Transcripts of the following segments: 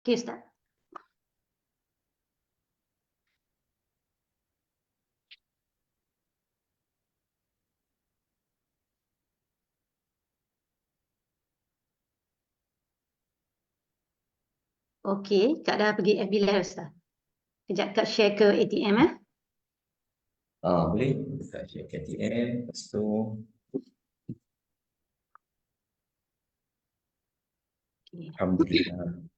Okey, Ustaz. Okey, Kak dah pergi FB Live, Ustaz. Kejap Kak share ke ATM, eh. Boleh. Buka share KTM. Lepas tu, Okey. Alhamdulillah.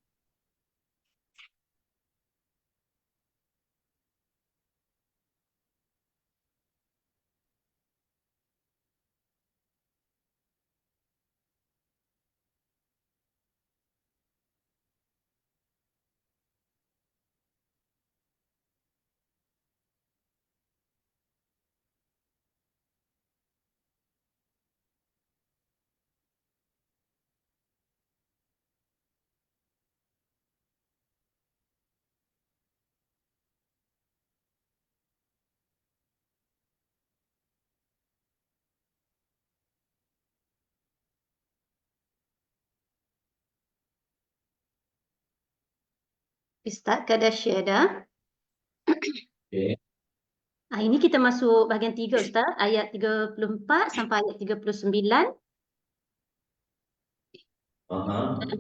Ustaz, Kak dah share dah. Okay. Ini kita masuk bahagian 3, Ustaz. Ayat 34 sampai ayat 39.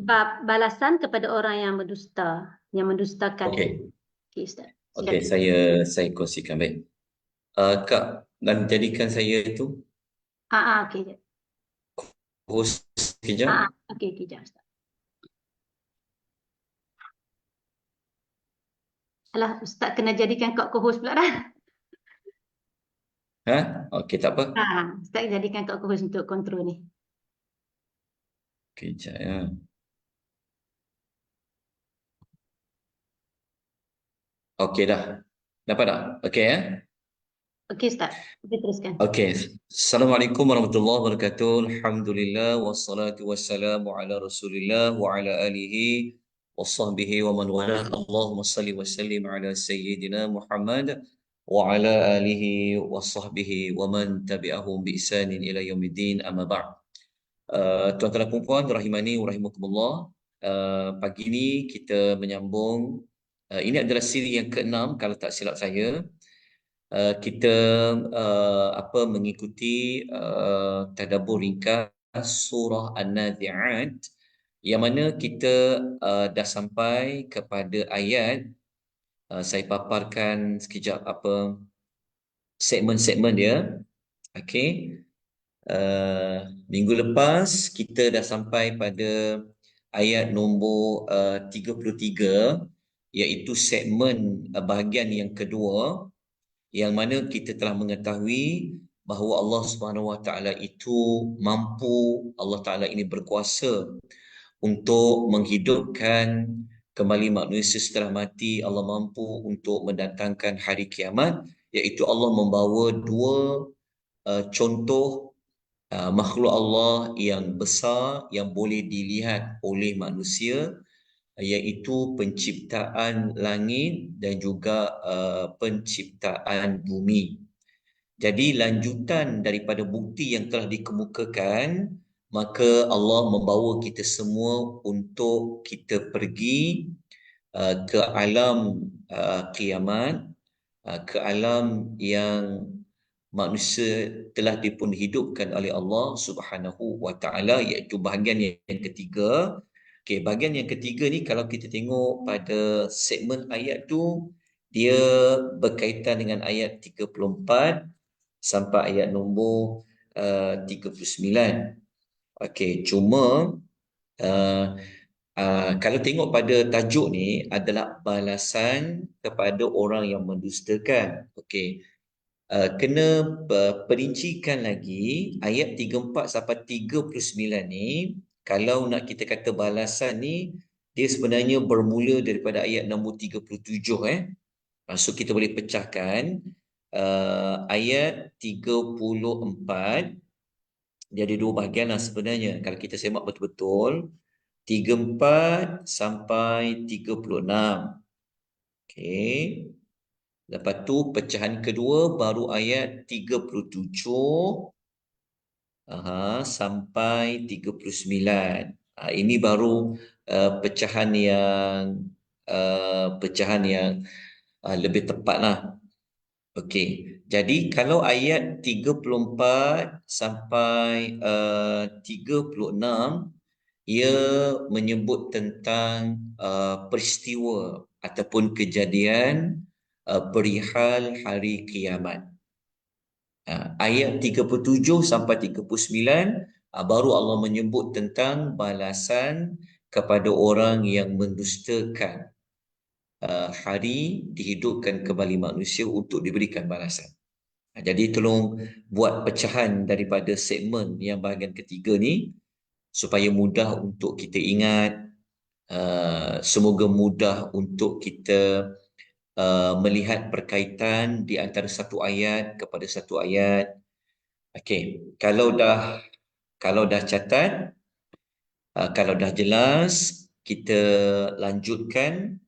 Bab balasan kepada orang yang berdusta, yang mendustakan. Okey. Okey, Ustaz. Okey, saya kongsikan baik. Kak, dan jadikan saya itu Okey. host sekejap. Okey, kejap, Ustaz. Alah, Ustaz kena jadikan Kak co-host pula dah. Okey, tak apa. Ustaz jadikan Kak co-host untuk kontrol ni. Kejap ya. Okey dah. Dapat tak? Okey ya. Okey, Ustaz. Kita teruskan. Okey. Assalamualaikum warahmatullahi wabarakatuh. Alhamdulillah wassalatu wassalamu ala Rasulillah wa ala alihi wa sahbihi wa man wala. Allahumma salli wa sallim ala sayyidina Muhammad wa ala alihi wa sahbihi wa man tabi'ahum bi ihsanin ila yaumiddin, amma ba'd. Tuan-tuan dan puan-puan rahimani wa rahimakumullah. Pagi ni kita menyambung, ini adalah siri yang ke-6 kalau tak silap saya. Kita mengikuti tadabbur ringkas surah An-Nazi'at, yang mana kita dah sampai kepada ayat, saya paparkan sekejap segmen-segmen dia. Okey. Minggu lepas kita dah sampai pada ayat nombor 33, iaitu segmen bahagian yang kedua, yang mana kita telah mengetahui bahawa Allah Subhanahu Wa Taala itu mampu, Allah Taala ini berkuasa untuk menghidupkan kembali manusia setelah mati. Allah mampu untuk mendatangkan hari kiamat, iaitu Allah membawa dua contoh makhluk Allah yang besar yang boleh dilihat oleh manusia, iaitu penciptaan langit dan juga penciptaan bumi. Jadi lanjutan daripada bukti yang telah dikemukakan, maka Allah membawa kita semua untuk kita pergi ke alam kiamat, ke alam yang manusia telah dipun hidupkan oleh Allah Subhanahu Wa Taala, iaitu bahagian yang ketiga. Okey, bahagian yang ketiga ni kalau kita tengok pada segmen ayat tu, dia berkaitan dengan ayat 34 sampai ayat nombor 39. Okey, cuma kalau tengok pada tajuk ni adalah balasan kepada orang yang mendustakan. Okey, kena perincikan lagi ayat 34 sampai 39 ni. Kalau nak kita kata balasan ni, dia sebenarnya bermula daripada ayat nombor 37. So kita boleh pecahkan ayat 34. Dia ada dua bahagian lah sebenarnya kalau kita semak betul-betul. 34 sampai 36. Okey. Lepas tu pecahan kedua baru ayat 37 sampai 39. Ini baru pecahan yang lebih tepat lah. Okey, jadi kalau ayat 34 sampai 36, ia menyebut tentang peristiwa ataupun kejadian perihal hari kiamat. Ayat 37 sampai 39 baru Allah menyebut tentang balasan kepada orang yang mendustakan hari dihidupkan kembali manusia untuk diberikan balasan. Jadi tolong buat pecahan daripada segmen yang bahagian ketiga ni supaya mudah untuk kita ingat. Semoga mudah untuk kita melihat perkaitan di antara satu ayat kepada satu ayat. Okey, kalau dah catat, kalau dah jelas, kita lanjutkan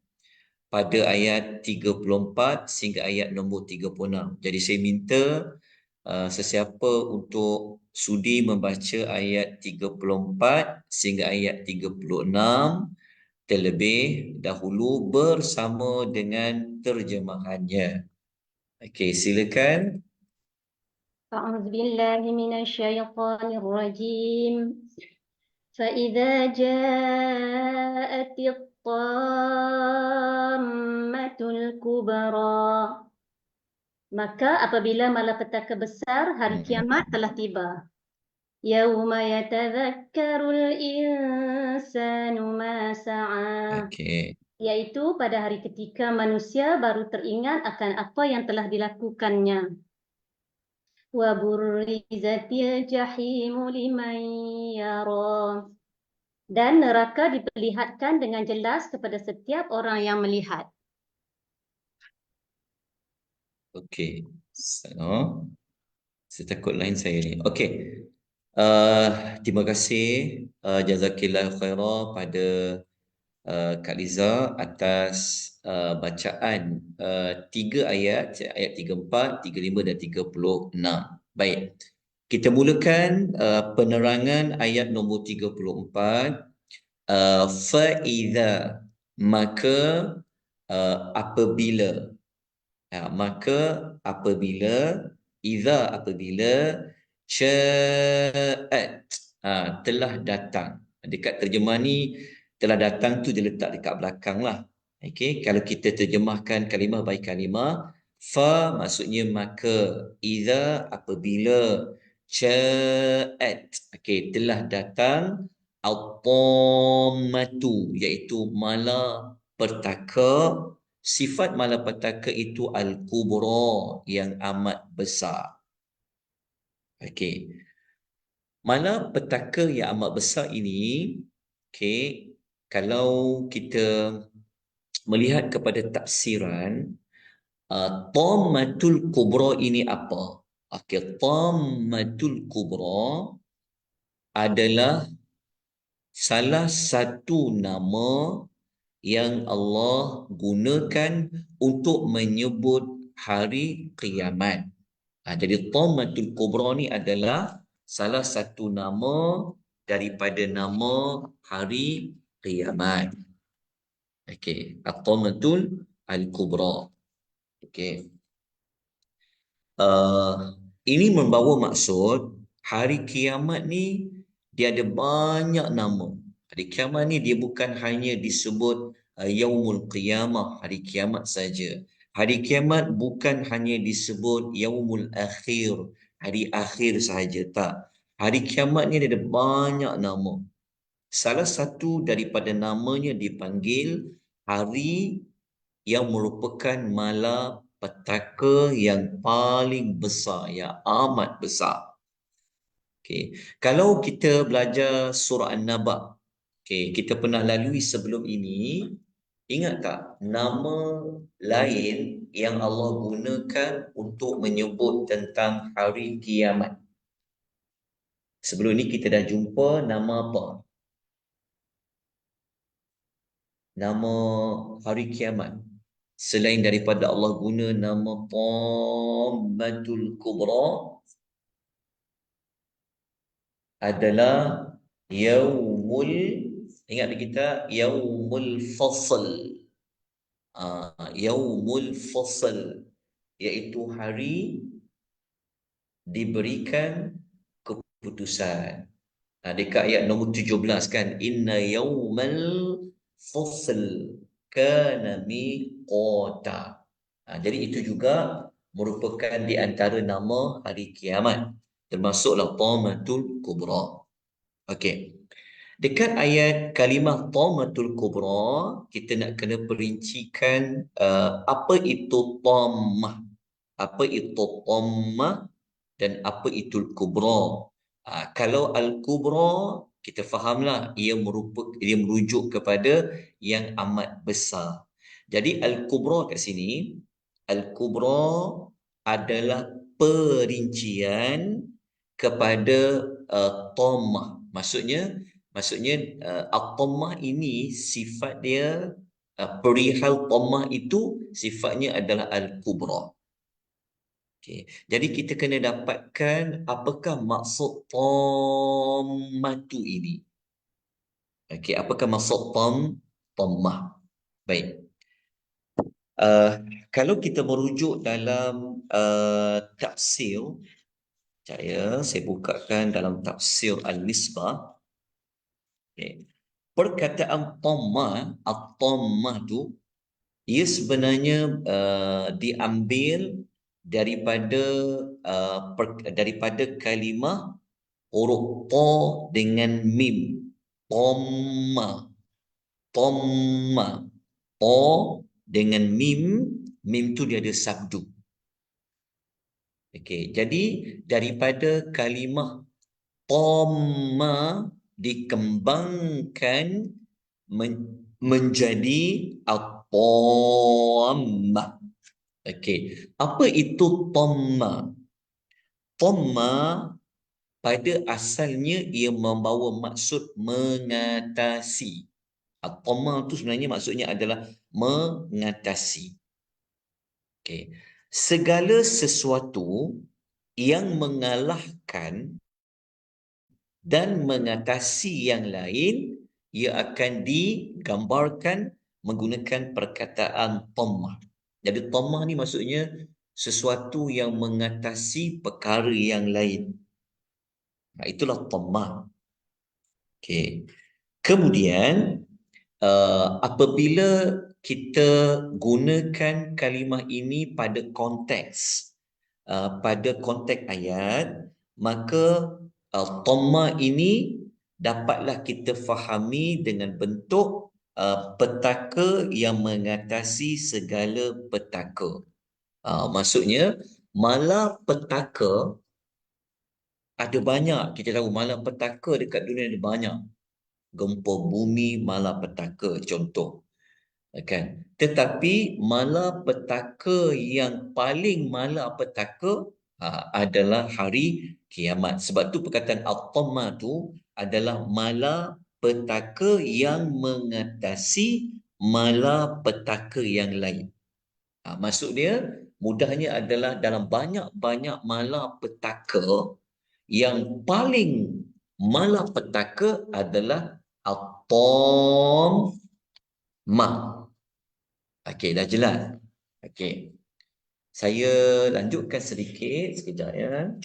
pada ayat 34 sehingga ayat nombor 36. Jadi saya minta sesiapa untuk sudi membaca ayat 34 sehingga ayat 36 terlebih dahulu bersama dengan terjemahannya. Okey, silakan. أعوذ بالله من الشيطان الرجيم فإذا جاءت الطامة الكبرى maka apabila malapetaka besar hari kiamat telah tiba. Yauma yatadhakkarul insanu ma sa'a. Okey. Iaitu pada hari ketika manusia baru teringat akan apa yang telah dilakukannya. Wa burrizatil jahimu liman yara. Dan neraka diperlihatkan dengan jelas kepada setiap orang yang melihat. Okey. So, saya takut lain saya ni. Okey. Terima kasih jazakillah khairah pada Kak Liza atas bacaan 3 ayat, ayat 34, 35 dan 36. Baik. Kita mulakan penerangan ayat nombor 34. Fa'idha, maka apabila, maka apabila, idza apabila, sya'at, telah datang. Dekat terjemah ni telah datang tu dia letak dekat belakang lah. Okey, kalau kita terjemahkan kalimah by kalimah, fa maksudnya maka, idza apabila, sya'at, okey, telah datang, at-tammatu iaitu malapetaka. Sifat malapetaka itu al-kubra yang amat besar. Okey. Malapetaka yang amat besar ini, okey, kalau kita melihat kepada tafsiran, Tammatul Kubra ini apa? Okey, Tammatul Kubra adalah salah satu nama yang Allah gunakan untuk menyebut hari kiamat. Jadi Tammatul Kubra ni adalah salah satu nama daripada nama hari kiamat. Okey, At-Tammatul Al-Kubra. Okey. Ini membawa maksud hari kiamat ni dia ada banyak nama. Hari kiamat ni dia bukan hanya disebut Yaumul Qiyamah, hari kiamat saja. Hari kiamat bukan hanya disebut Yaumul Akhir, hari akhir sahaja, tak. Hari kiamat ni ada banyak nama. Salah satu daripada namanya dipanggil hari yang merupakan malapetaka yang paling besar, yang amat besar. Okay. Kalau kita belajar surah An-Naba, okay, kita pernah lalui sebelum ini, ingat tak nama lain yang Allah gunakan untuk menyebut tentang hari kiamat? Sebelum ini kita dah jumpa nama apa? Nama hari kiamat. Selain daripada Allah guna nama Tammatul Kubra, adalah Yaumul Ingat kita yaumul fasl. Yaumul fasl iaitu hari diberikan keputusan. Dekat ayat nombor 17 kan, inna yaumal fasl kana miqata. Jadi itu juga merupakan di antara nama hari kiamat, termasuklah Tamatul Kubra. Okey. Dekat ayat kalimah Tamatul Kubra, kita nak kena perincikan apa itu tamah, apa itu tammah dan apa itu al-kubra. Kalau al-kubra, kita fahamlah ia merujuk kepada yang amat besar. Jadi al-kubra kat sini, al-kubra adalah perincian kepada tammah. Maksudnya at-tammah ini sifat dia, perihal tammah itu sifatnya adalah al-kubra. Okay. Jadi kita kena dapatkan apakah maksud tammatu ini. Okey, apakah maksud tammah? Baik. Kalau kita merujuk dalam tafsir, saya bukakan dalam tafsir Al-Misbah. Okay. Perkataan tammah, at-tammah tu, ia sebenarnya diambil daripada kalimah huruf ta dengan mim. Tamma. Tamma. Ta dengan mim. Mim tu dia ada sabdu. Okey, jadi daripada kalimah tamma dikembangkan menjadi at-tammah. Okey, apa itu tamma? Tamma pada asalnya ia membawa maksud mengatasi. Tamma tu sebenarnya maksudnya adalah mengatasi. Okey. Segala sesuatu yang mengalahkan dan mengatasi yang lain, ia akan digambarkan menggunakan perkataan tamma. Jadi tamah ni maksudnya sesuatu yang mengatasi perkara yang lain. Itulah tamah. Okey. Kemudian apabila kita gunakan kalimah ini pada konteks ayat, maka tamah ini dapatlah kita fahami dengan bentuk petaka yang mengatasi segala petaka. Maksudnya malapetaka ada banyak. Kita tahu malapetaka dekat dunia ada banyak. Gempa bumi malapetaka contoh. Kan? Tetapi malapetaka yang paling malapetaka adalah hari kiamat. Sebab tu perkataan at-tamma tu adalah malapetaka yang mengatasi malapetaka yang lain. Maksud dia mudahnya adalah dalam banyak-banyak malapetaka, yang paling malapetaka adalah at-tammah. Okey, dah jelas. Okey. Saya lanjutkan sedikit sekejap ya.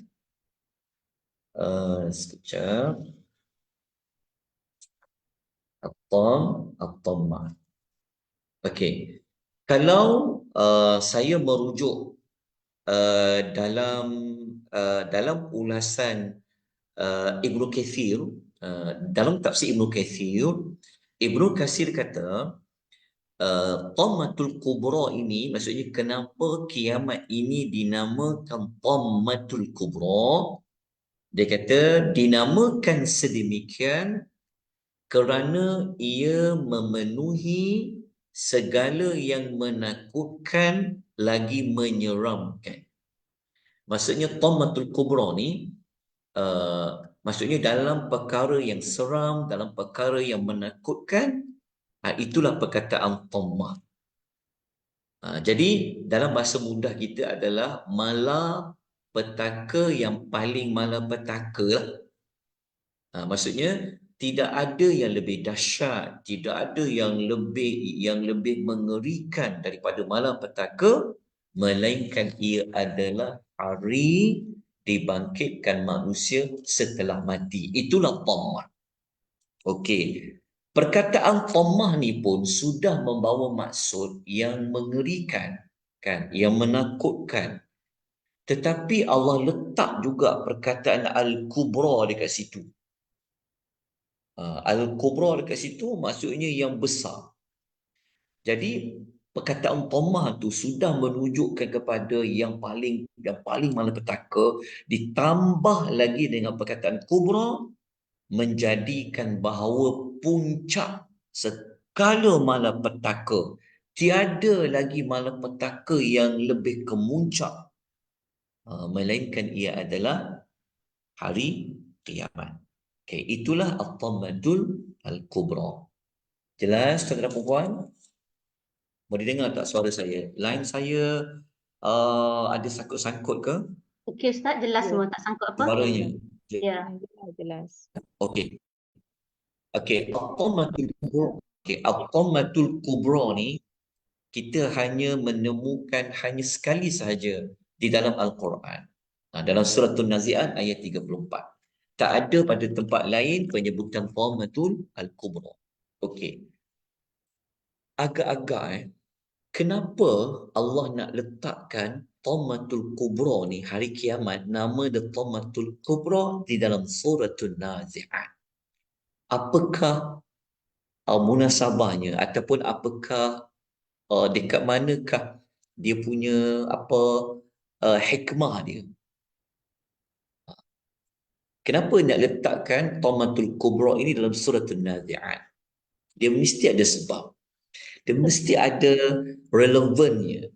Sekejap. At-tammah. Okey. Kalau saya merujuk dalam ulasan Ibnu Katsir, dalam tafsir Ibnu Katsir kata Tammatul Kubra ini, maksudnya kenapa kiamat ini dinamakan Tammatul Kubra? Dia kata dinamakan sedemikian kerana ia memenuhi segala yang menakutkan lagi menyeramkan. Maksudnya Tammatul Kubra ni maksudnya dalam perkara yang seram, dalam perkara yang menakutkan, itulah perkataan tammah. Jadi dalam bahasa mudah kita adalah malapetaka yang paling malapetaka lah. Maksudnya tidak ada yang lebih dahsyat, tidak ada yang lebih mengerikan daripada malapetaka, melainkan ia adalah hari dibangkitkan manusia setelah mati. Itulah Thammah. Okey. Perkataan Thammah ni pun sudah membawa maksud yang mengerikan, kan, yang menakutkan. Tetapi Allah letak juga perkataan Al-Kubra dekat situ. Al-Kubra dekat situ maksudnya yang besar. Jadi perkataan Thammah tu sudah menunjukkan kepada yang paling malapetaka, ditambah lagi dengan perkataan Kubra, menjadikan bahawa puncak segala malapetaka, tiada lagi malapetaka yang lebih kemuncak, melainkan ia adalah hari kiamat. Okay, itulah At-Tammatul Al-Kubra. Jelas tuan-tuan dan puan? Boleh dengar tak suara saya? Line saya ada sangkut-sangkut ke Okey Ustaz, jelas Ya, semua, tak sangkut apa? suaranya? Ya. jelas. Okey. Okey, At-Tammatul Kubra. Okey, At-Tammatul Kubra ni kita hanya menemukan hanya sekali sahaja di dalam Al-Quran. Dalam surah An-Nazi'at ayat 34. Tak ada pada tempat lain penyebutan Thammatul Al-Kubra. Okey. Agak-agak kenapa Allah nak letakkan Thammatul Kubra ni hari kiamat, nama dia Thammatul Kubra di dalam surah An-Nazi'at? Apakah munasabahnya ataupun apakah dekat manakah dia punya hikmah dia? Kenapa nak letakkan Thammatul Kubra ini dalam surah An-Nazi'at? Dia mesti ada sebab. Dia mesti ada relevannya.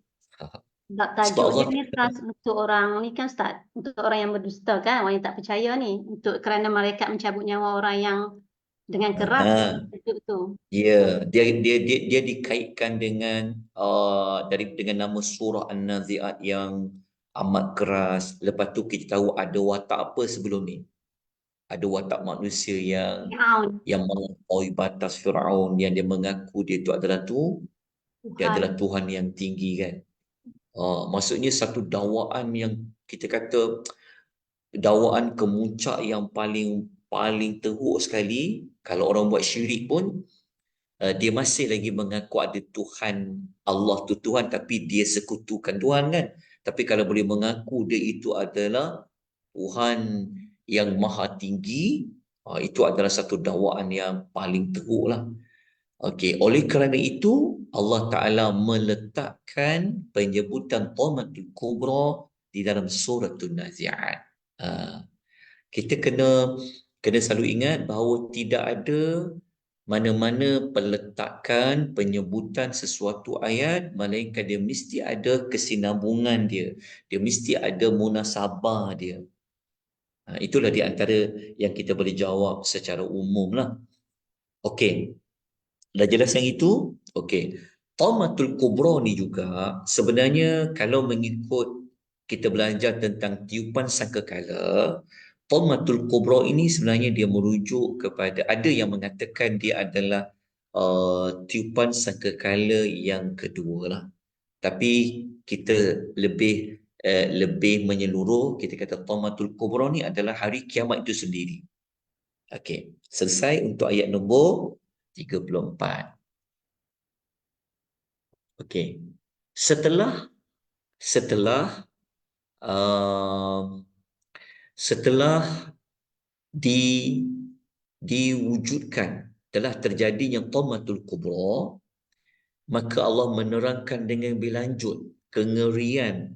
Sebab Sebab tajuk Allah dia ni khas untuk orang ni kan Ustaz, untuk orang yang berdusta kan, orang yang tak percaya ni, untuk kerana malaikat mencabut nyawa orang yang dengan keras tajuk tu. Ya, dia dikaitkan dengan dengan nama surah An-Nazi'at yang amat keras. Lepas tu kita tahu ada watak apa sebelum ni. Ada watak manusia Fir'aun, yang melampaui batas Firaun, yang dia mengaku dia itu adalah dia Tuhan. adalah Tuhan yang tinggi kan. Maksudnya satu dakwaan yang kita kata dakwaan kemuncak yang paling teruk sekali. Kalau orang buat syirik pun dia masih lagi mengaku ada Tuhan, Allah tu Tuhan, tapi dia sekutukan Tuhan kan. Tapi kalau boleh mengaku dia itu adalah Tuhan yang maha tinggi, itu adalah satu dakwaan yang paling teruk lah. Okey, oleh kerana itu Allah Ta'ala meletakkan penyebutan Thammatul Kubra di dalam surah An-Nazi'at. Kita kena selalu ingat bahawa tidak ada mana-mana peletakan penyebutan sesuatu ayat melainkan dia mesti ada kesinambungan dia. Dia mesti ada munasabah dia. Itulah di antara yang kita boleh jawab secara umum lah. Okey. Dah jelas yang itu? Okey. Thammatul Kubra ni juga sebenarnya kalau mengikut kita belajar tentang tiupan sangkakala, Thammatul Kubra ini sebenarnya dia merujuk kepada, ada yang mengatakan dia adalah tiupan sangkakala yang kedua lah. Tapi kita lebih menyeluruh, kita kata Thammatul Kubra ni adalah hari kiamat itu sendiri. Okey, selesai untuk ayat nombor 34. Okey. Setelah diwujudkan, telah terjadinya Thammatul Kubra, maka Allah menerangkan dengan lebih lanjut kengerian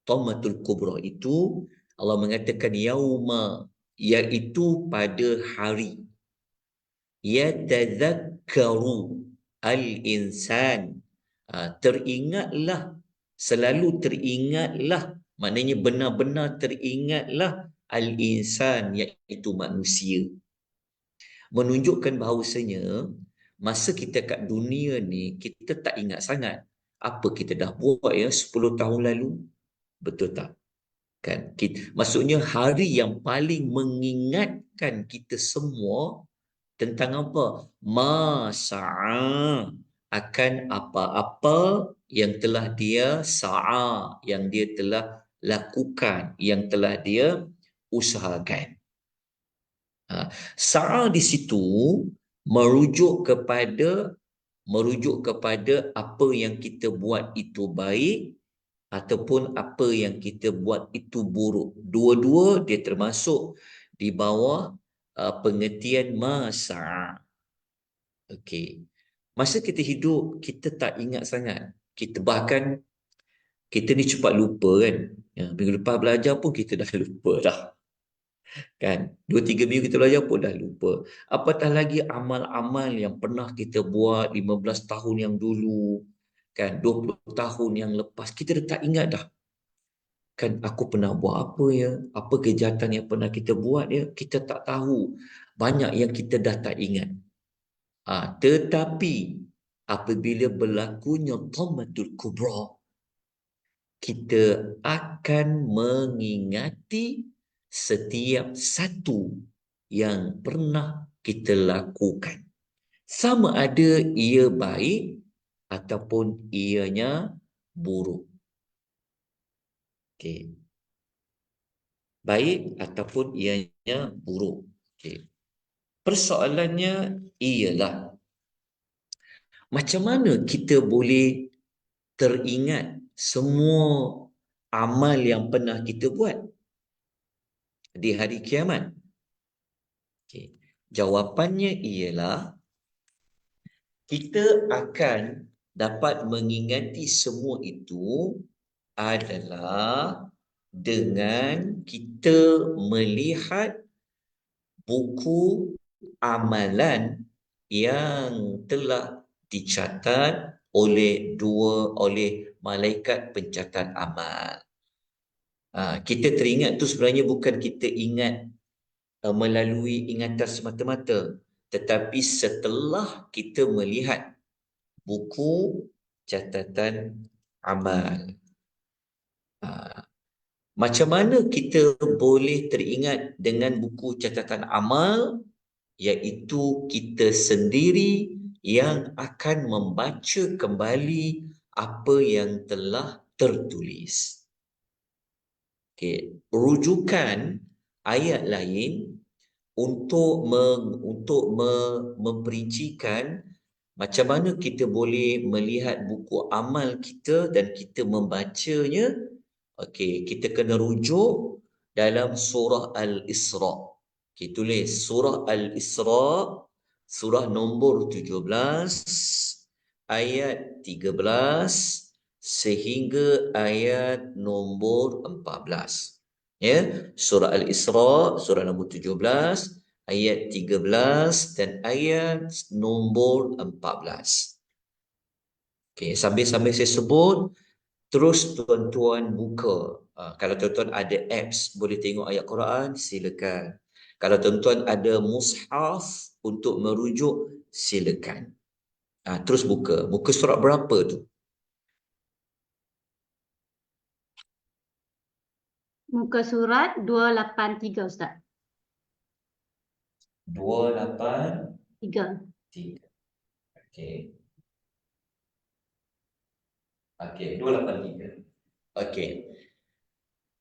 Thammatul Kubra itu. Allah mengatakan yauma, iaitu pada hari, yatadzakkaru al-insan, teringatlah, selalu teringatlah, maknanya benar-benar teringatlah al-insan, iaitu manusia. Menunjukkan bahawasanya masa kita kat dunia ni kita tak ingat sangat apa kita dah buat 10 tahun lalu. Betul tak? Kan? Maksudnya hari yang paling mengingatkan kita semua Tentang apa? Ma sa'a, akan apa-apa yang telah dia sa'a, yang dia telah lakukan, yang telah dia usahakan. Sa'a di situ merujuk kepada apa yang kita buat itu baik ataupun apa yang kita buat itu buruk. Dua-dua dia termasuk di bawah pengertian masa. Okey. Masa kita hidup, kita tak ingat sangat. Kita bahkan kita ni cepat lupa kan. Ya, minggu lepas belajar pun kita dah lupa dah. Kan? 2-3 minggu kita belajar pun dah lupa. Apatah lagi amal-amal yang pernah kita buat 15 tahun yang dulu. Kan? 20 tahun yang lepas. Kita dah tak ingat dah. Kan aku pernah buat apa ya? Apa kejahatan yang pernah kita buat ya? Kita tak tahu. Banyak yang kita dah tak ingat. Tetapi apabila berlakunya Thammatul Kubra, kita akan mengingati setiap satu yang pernah kita lakukan. Sama ada ia baik ataupun ianya buruk. Okey. Baik ataupun ianya buruk. Okey. Persoalannya ialah macam mana kita boleh teringat semua amal yang pernah kita buat di hari kiamat? Okay. Jawapannya ialah kita akan dapat mengingati semua itu adalah dengan kita melihat buku amalan yang telah dicatat oleh malaikat pencatat amal. Kita teringat tu sebenarnya bukan kita ingat melalui ingatan semata-mata, tetapi setelah kita melihat buku catatan amal. Macam mana kita boleh teringat dengan buku catatan amal? Iaitu kita sendiri yang akan membaca kembali apa yang telah tertulis. Okay. Rujukan ayat lain untuk memperincikan macam mana kita boleh melihat buku amal kita dan kita membacanya. Okey, kita kena rujuk dalam surah Al-Isra. Okey, tulis surah Al-Isra, surah nombor 17, ayat 13 sehingga ayat nombor 14. Ya, surah Al-Isra, surah nombor 17, ayat 13 dan ayat nombor 14. Okey, sambil-sambil saya sebut, terus tuan-tuan buka. Kalau tuan-tuan ada apps boleh tengok ayat Quran, silakan. Kalau tuan-tuan ada mushaf untuk merujuk, silakan. Terus buka. Buka surat berapa tu? Muka surat 283, Ustaz. 283. 3. Okey. Okey, 283. Okey.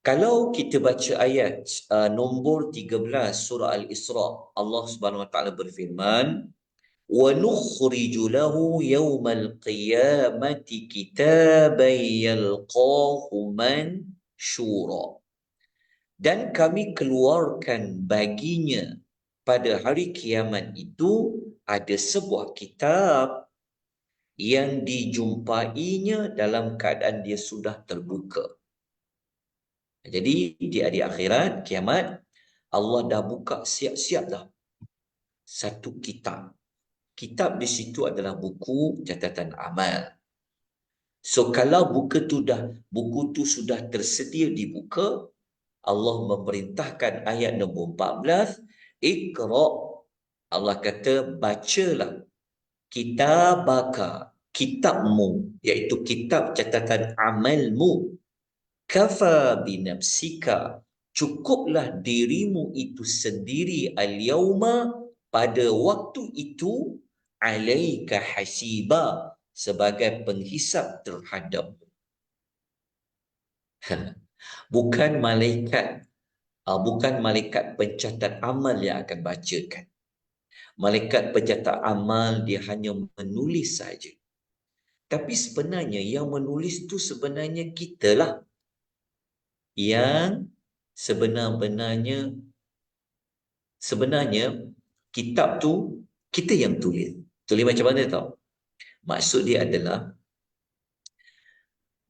Kalau kita baca ayat nombor 13 surah Al-Isra, Allah Subhanahu Wa Taala berfirman, وَنُخْرِجُ لَهُ يَوْمَ الْقِيَامَةِ كِتَابًا يَلْقَاهُ مَنْشُورًا. Dan kami keluarkan baginya pada hari kiamat itu ada sebuah kitab yang dijumpainya dalam keadaan dia sudah terbuka. Jadi di hari akhirat, kiamat, Allah dah buka siap-siap dah satu kitab. Kitab di situ adalah buku catatan amal. So kalau buku tu sudah tersedia dibuka, Allah memerintahkan ayat nombor 14, Iqra. Allah kata bacalah kitabaka, kitabmu, iaitu kitab catatan amalmu. Kafa binafsika, cukuplah dirimu itu sendiri al-yawma, pada waktu itu alaika hasiba, sebagai penghisap terhadap. Bukan malaikat, bukan malaikat pencatat amal yang akan bacakan. Malaikat pencatat amal dia hanya menulis saja. Tapi sebenarnya yang menulis tu sebenarnya kita lah. Yang sebenarnya kitab tu kita yang tulis. Tulis macam mana tau? Maksud dia adalah,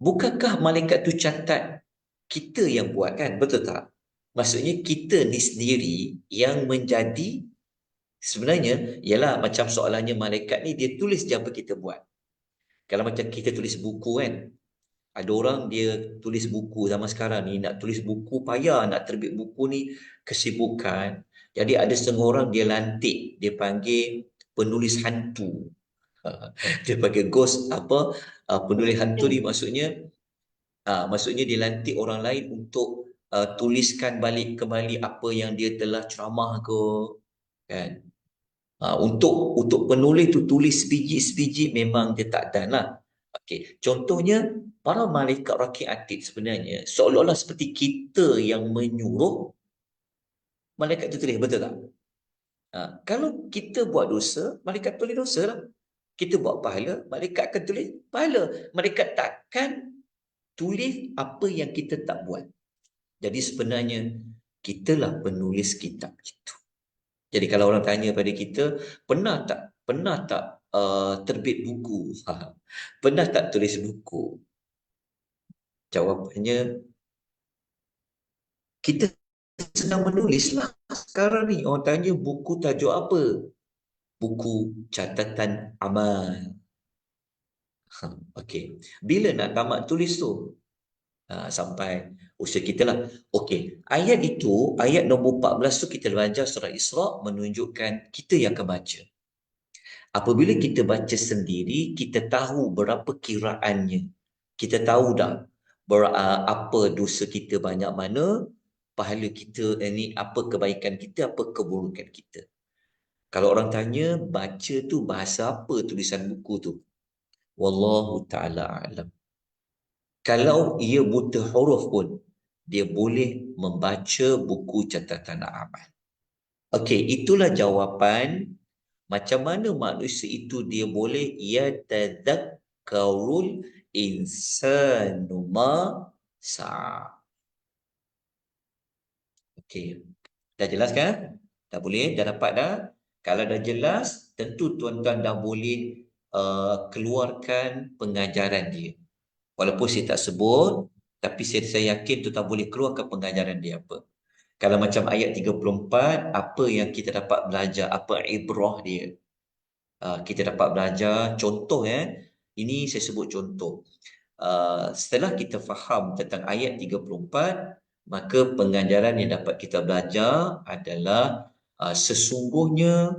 bukankah malaikat tu catat kita yang buat kan? Betul tak? Maksudnya kita ni sendiri yang menjadi, sebenarnya ialah macam soalannya malaikat ni dia tulis je apa kita buat. Kalau macam kita tulis buku kan, ada orang dia tulis buku zaman sekarang ni, nak tulis buku payah, nak terbit buku ni kesibukan. Jadi ada setengah orang dia lantik, dia panggil penulis hantu. Dia panggil ghost apa, penulis hantu ni maksudnya dia lantik orang lain untuk tuliskan balik kembali apa yang dia telah ceramah ke kan. Untuk penulis tu tulis sebiji-sebiji memang dia tak dan lah. Okey, contohnya para malaikat rakib atid sebenarnya seolah-olah seperti kita yang menyuruh malaikat tu tulis, betul tak? Kalau kita buat dosa, malaikat tulis dosa lah. Kita buat pahala, malaikat akan tulis pahala. Malaikat takkan tulis apa yang kita tak buat. Jadi sebenarnya kitalah penulis kitab itu. Jadi kalau orang tanya pada kita, pernah tak terbit buku? Pernah tak tulis buku? Jawapannya, kita sedang menulis lah. Sekarang ni orang tanya buku tajuk apa? Buku catatan amal. Okey. Bila nak tamat tulis tu? Sampai usia kita lah. Okey. Ayat itu, ayat nombor 14 tu kita belajar surah Isra menunjukkan kita yang akan baca. Apabila kita baca sendiri, kita tahu berapa kiraannya. Kita tahu dah apa dosa kita banyak mana, pahala kita ni apa kebaikan kita, apa keburukan kita. Kalau orang tanya, baca tu bahasa apa tulisan buku tu? Wallahu ta'ala alam. Kalau ia buta huruf pun, dia boleh membaca buku catatan amal. Okey, itulah jawapan macam mana manusia itu dia boleh yatadzakkarul insanu ma sa'a. Okey. Dah jelas kan? Dah boleh, dah dapat dah. Kalau dah jelas, tentu tuan-tuan dah boleh keluarkan pengajaran dia. Walaupun saya tak sebut, tapi saya yakin tu tak boleh keluarkan pengajaran dia apa. Kalau macam ayat 34, apa yang kita dapat belajar, apa ibrah dia. Kita dapat belajar contoh ini saya sebut contoh. Setelah kita faham tentang ayat 34, maka pengajaran yang dapat kita belajar adalah sesungguhnya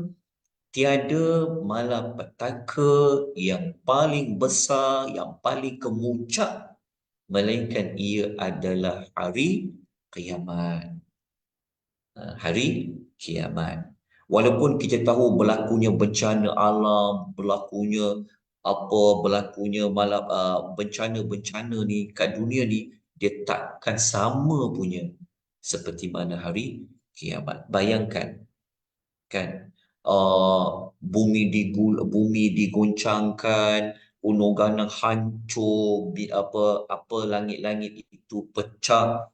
tiada malapetaka yang paling besar, yang paling kemuncak, melainkan ia adalah hari kiamat. Hari kiamat. Walaupun kita tahu berlakunya bencana alam, berlakunya malam bencana-bencana ni kat dunia ni, dia takkan sama punya seperti mana hari kiamat. Bayangkan kan, bumi digoncangkan, gunung ganang hancur, apa langit-langit itu pecah.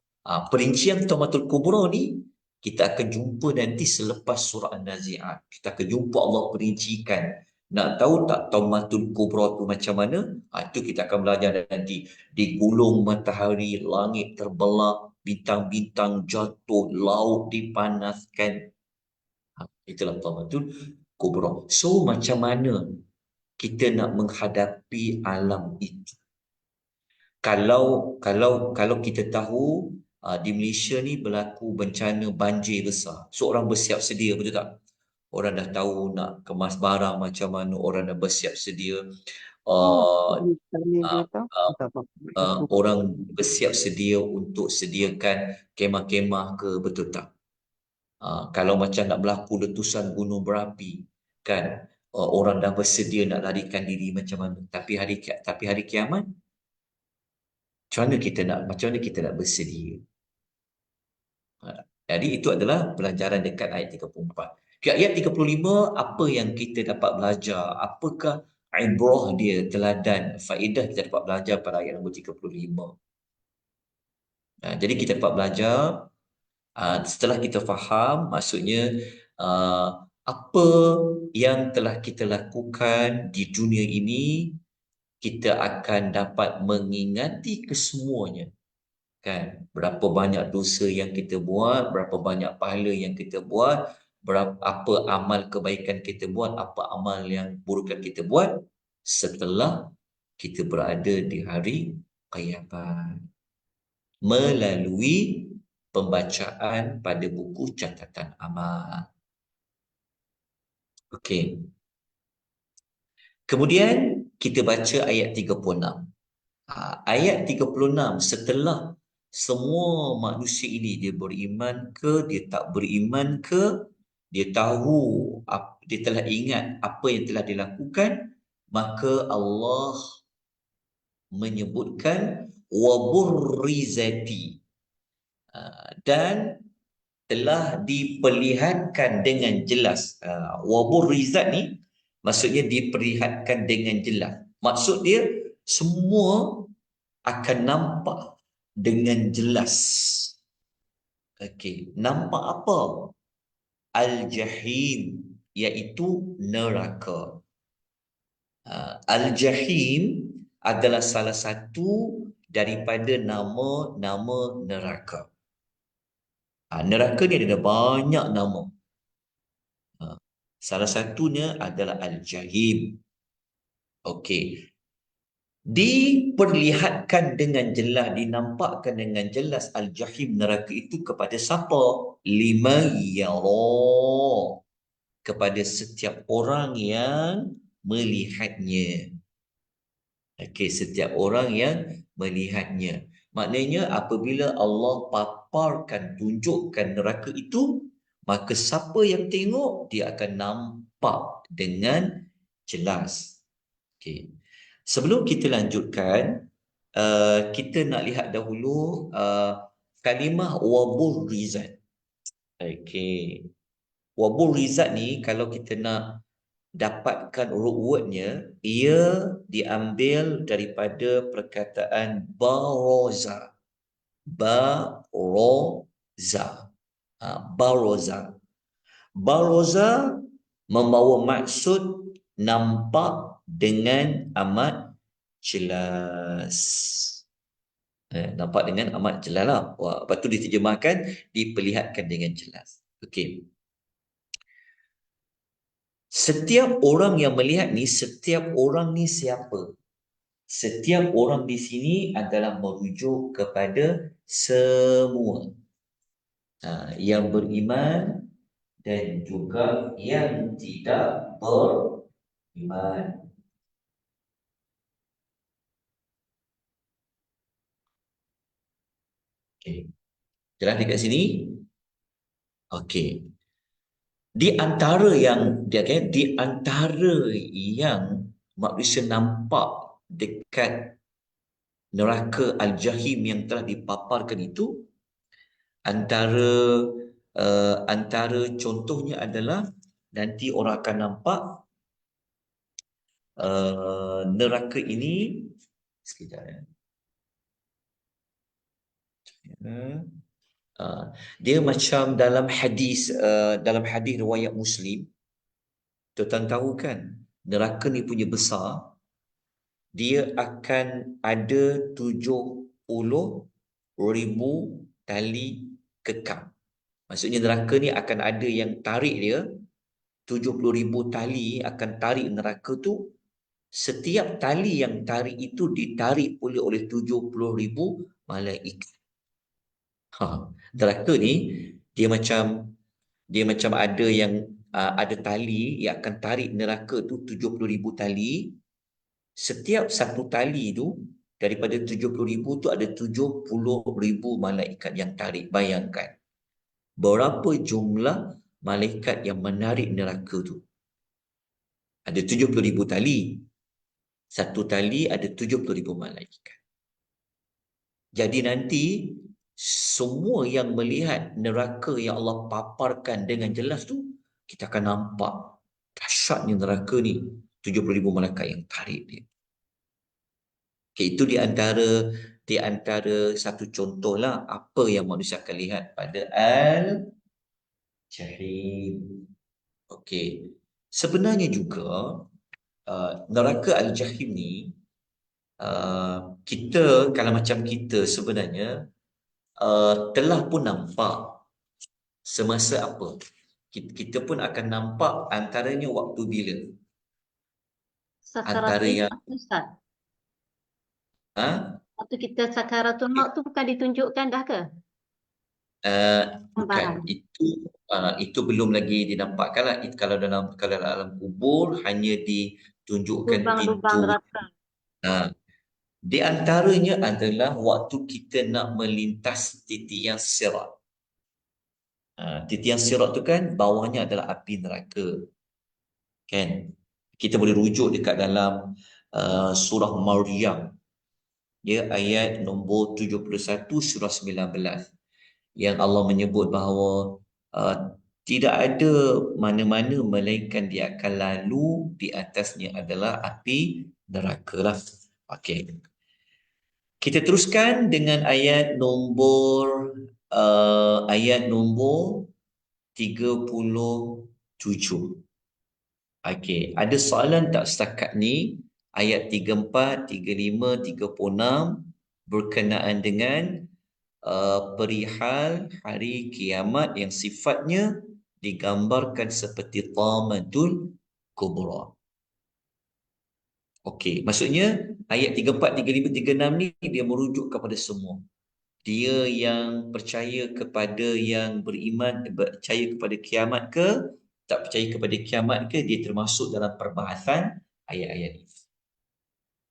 Perincian Taumatul Kubra ni kita akan jumpa nanti selepas surah An-Nazi'at. Kita akan jumpa Allah perincikan. Nak tahu tak Taumatul Kubra tu macam mana? Itu kita akan belajar nanti. Digulung matahari, langit terbelah, bintang-bintang jatuh, laut dipanaskan. Itulah Taumatul Kubra. So macam mana kita nak menghadapi alam itu? Kalau kita tahu di Malaysia ni berlaku bencana banjir besar, so orang bersiap sedia, betul tak? Orang dah tahu nak kemas barang macam mana, orang dah bersiap sedia. Orang bersiap sedia untuk sediakan kemah-kemah ke, betul tak? Kalau macam nak berlaku letusan gunung berapi, kan, orang dah bersedia nak larikan diri macam mana. Tapi hari kiamat, macam mana kita nak bersedia? Jadi itu adalah pelajaran dekat ayat 34. Di ayat 35, apa yang kita dapat belajar? Apakah ibrah dia, teladan, faedah kita dapat belajar pada ayat nombor 35? Jadi kita dapat belajar, setelah kita faham, maksudnya apa yang telah kita lakukan di dunia ini, kita akan dapat mengingati kesemuanya. Kan, berapa banyak dosa yang kita buat, berapa banyak pahala yang kita buat, apa amal kebaikan kita buat, apa amal yang buruk yang kita buat setelah kita berada di hari kiamat melalui pembacaan pada buku catatan amal. Okey. Kemudian kita baca ayat 36. Ayat 36, setelah semua manusia ini dia beriman ke, dia tak beriman ke, dia tahu, dia telah ingat apa yang telah dilakukan, maka Allah menyebutkan waburrizati, dan telah diperlihatkan dengan jelas. Waburrizat ni maksudnya diperlihatkan dengan jelas. Maksud dia semua akan nampak dengan jelas. Okey, nampak apa? Al-Jahim, iaitu neraka. Al-Jahim adalah salah satu daripada nama-nama neraka. Neraka ni ada banyak nama. Salah satunya adalah Al-Jahim. Okey. Diperlihatkan dengan jelas, dinampakkan dengan jelas Al-Jahim, neraka itu kepada siapa? Liman yara, kepada setiap orang yang melihatnya. Okey, setiap orang yang melihatnya. Maknanya apabila Allah paparkan, tunjukkan neraka itu, maka siapa yang tengok, dia akan nampak dengan jelas. Okey. Sebelum kita lanjutkan, kita nak lihat dahulu kalimah waburrizat. Okey. Waburrizat ni kalau kita nak dapatkan root wordnya, ia diambil daripada perkataan baroza. Baroza. Baroza. Baroza membawa maksud nampak dengan amat jelas. Nampak dengan amat jelas lah. Lepas tu diterjemahkan, diperlihatkan dengan jelas. Okey. Setiap orang yang melihat ni, setiap orang ni siapa? Setiap orang di sini adalah merujuk kepada semua yang beriman dan juga yang tidak beriman. Okey. Jelas dekat sini? Okey. Di antara yang manusia nampak dekat neraka Al-Jahim yang telah dipaparkan itu, antara contohnya adalah nanti orang akan nampak neraka ini, sekejap ya. Dia macam dalam hadis riwayat Muslim, tuan tahu kan, neraka ni punya besar, dia akan ada 70,000 tali kekang. Maksudnya neraka ni akan ada yang tarik dia, 70,000 tali akan tarik neraka tu. Setiap tali yang tarik itu ditarik oleh 70,000 malaikat. Neraka ni dia macam ada yang ada tali yang akan tarik neraka tu, 70,000 tali. Setiap satu tali tu daripada 70,000 tu ada 70,000 malaikat yang tarik. Bayangkan. berapa jumlah malaikat yang menarik neraka tu. Ada 70,000 tali. Satu tali ada 70,000 malaikat. Jadi nanti semua yang melihat neraka yang Allah paparkan dengan jelas tu, kita akan nampak dahsyatnya neraka ni. 70,000 malaikat yang tarik dia. Okay, itu di antara satu contoh lah apa yang manusia akan lihat pada Al-Jahim. Okey. Sebenarnya juga neraka Al-Jahim ni kita kalau macam kita sebenarnya telah pun nampak semasa apa? Kita pun akan nampak antaranya waktu bila? Antara Sakaratul yang maut, Ustaz. ha? Waktu kita sakaratul maut tu bukan ditunjukkan dah ke? Bukan, Gambaran. itu belum lagi dinampakkan lah. Kalau dalam kubur hanya ditunjukkan Lubang-lubang pintu. neraka. uh, di antaranya adalah waktu kita nak melintas titian sirat. Titian sirat tu kan bawahnya adalah api neraka, kan? Kita boleh rujuk dekat dalam surah Maryam, dia ayat nombor 71 surah 19, yang Allah menyebut bahawa uh, tidak ada mana-mana melainkan dia akan lalu di atasnya adalah api neraka lah. Okey. Kita teruskan dengan ayat nombor 37. Okey, ada soalan tak setakat ni? Ayat 34, 35, 36 berkenaan dengan perihal hari kiamat yang sifatnya digambarkan seperti Tamatul Kubra. Okey, maksudnya ayat 34, 35, 36 ni dia merujuk kepada semua. Dia yang percaya kepada yang beriman, percaya kepada kiamat ke, tak percaya kepada kiamat ke, dia termasuk dalam perbahasan ayat-ayat ini.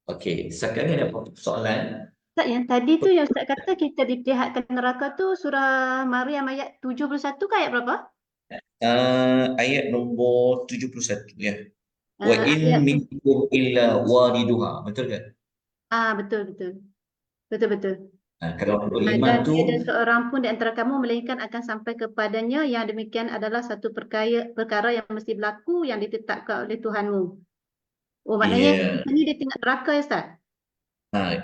Okey, sekarang ni ada soalan. Ustaz, yang tadi tu yang Ustaz kata kita diperlihatkan neraka tu surah Maryam ayat 71 ke ayat berapa? Ayat nombor 71 ya. Wa in Ayat tu. minkum illa waliduha. Betul ke? Betul betul. Betul betul. Kalau untuk iman Dan tu, tiada seorang pun di antara kamu melainkan akan sampai kepadanya, yang demikian adalah satu perkara yang mesti berlaku yang ditetapkan oleh Tuhanmu. Oh, maknanya ya. ini dia tengok neraka ya Ustaz?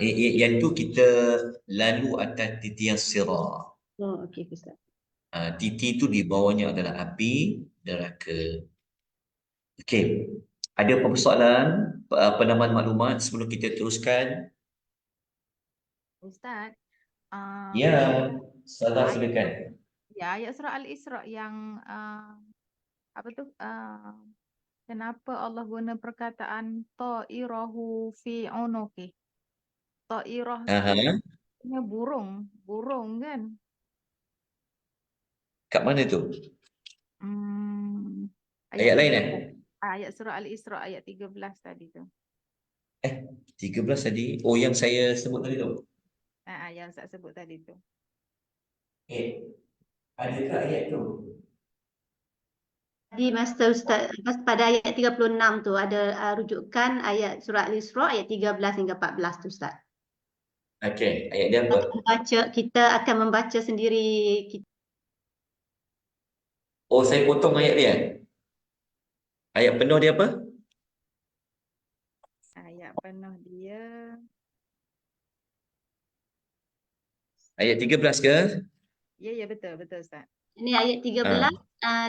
Yang tu kita lalu atas titian sirat. Oh, okey Ustaz. Titi tu di bawahnya adalah api neraka. Okey. Ada apa persoalan, penambahan maklumat sebelum kita teruskan? Ustaz, Ya, salah ayat silakan. ayat surah Al-Isra yang apa tu? Kenapa Allah guna perkataan ta'irahu fi unuki? Ta'irah Aha. sebenarnya burung kan? Kat mana tu? Ayat lain Ayat surah Al-Isra ayat 13 tadi tu. 13 tadi. Oh, yang saya sebut tadi tu. Yang Ustaz sebut tadi tu. Adakah ayat tu? Di Master Ustaz, pada ayat 36 tu ada rujukan ayat surah Al-Isra ayat 13 hingga 14 tu Ustaz. Okey, ayat dia apa? Kita akan membaca sendiri. Oh, saya potong ayat dia. Ayat penuh dia apa? Ayat penuh dia Ayat 13 ke? ya betul Ustaz. Ini ayat 13.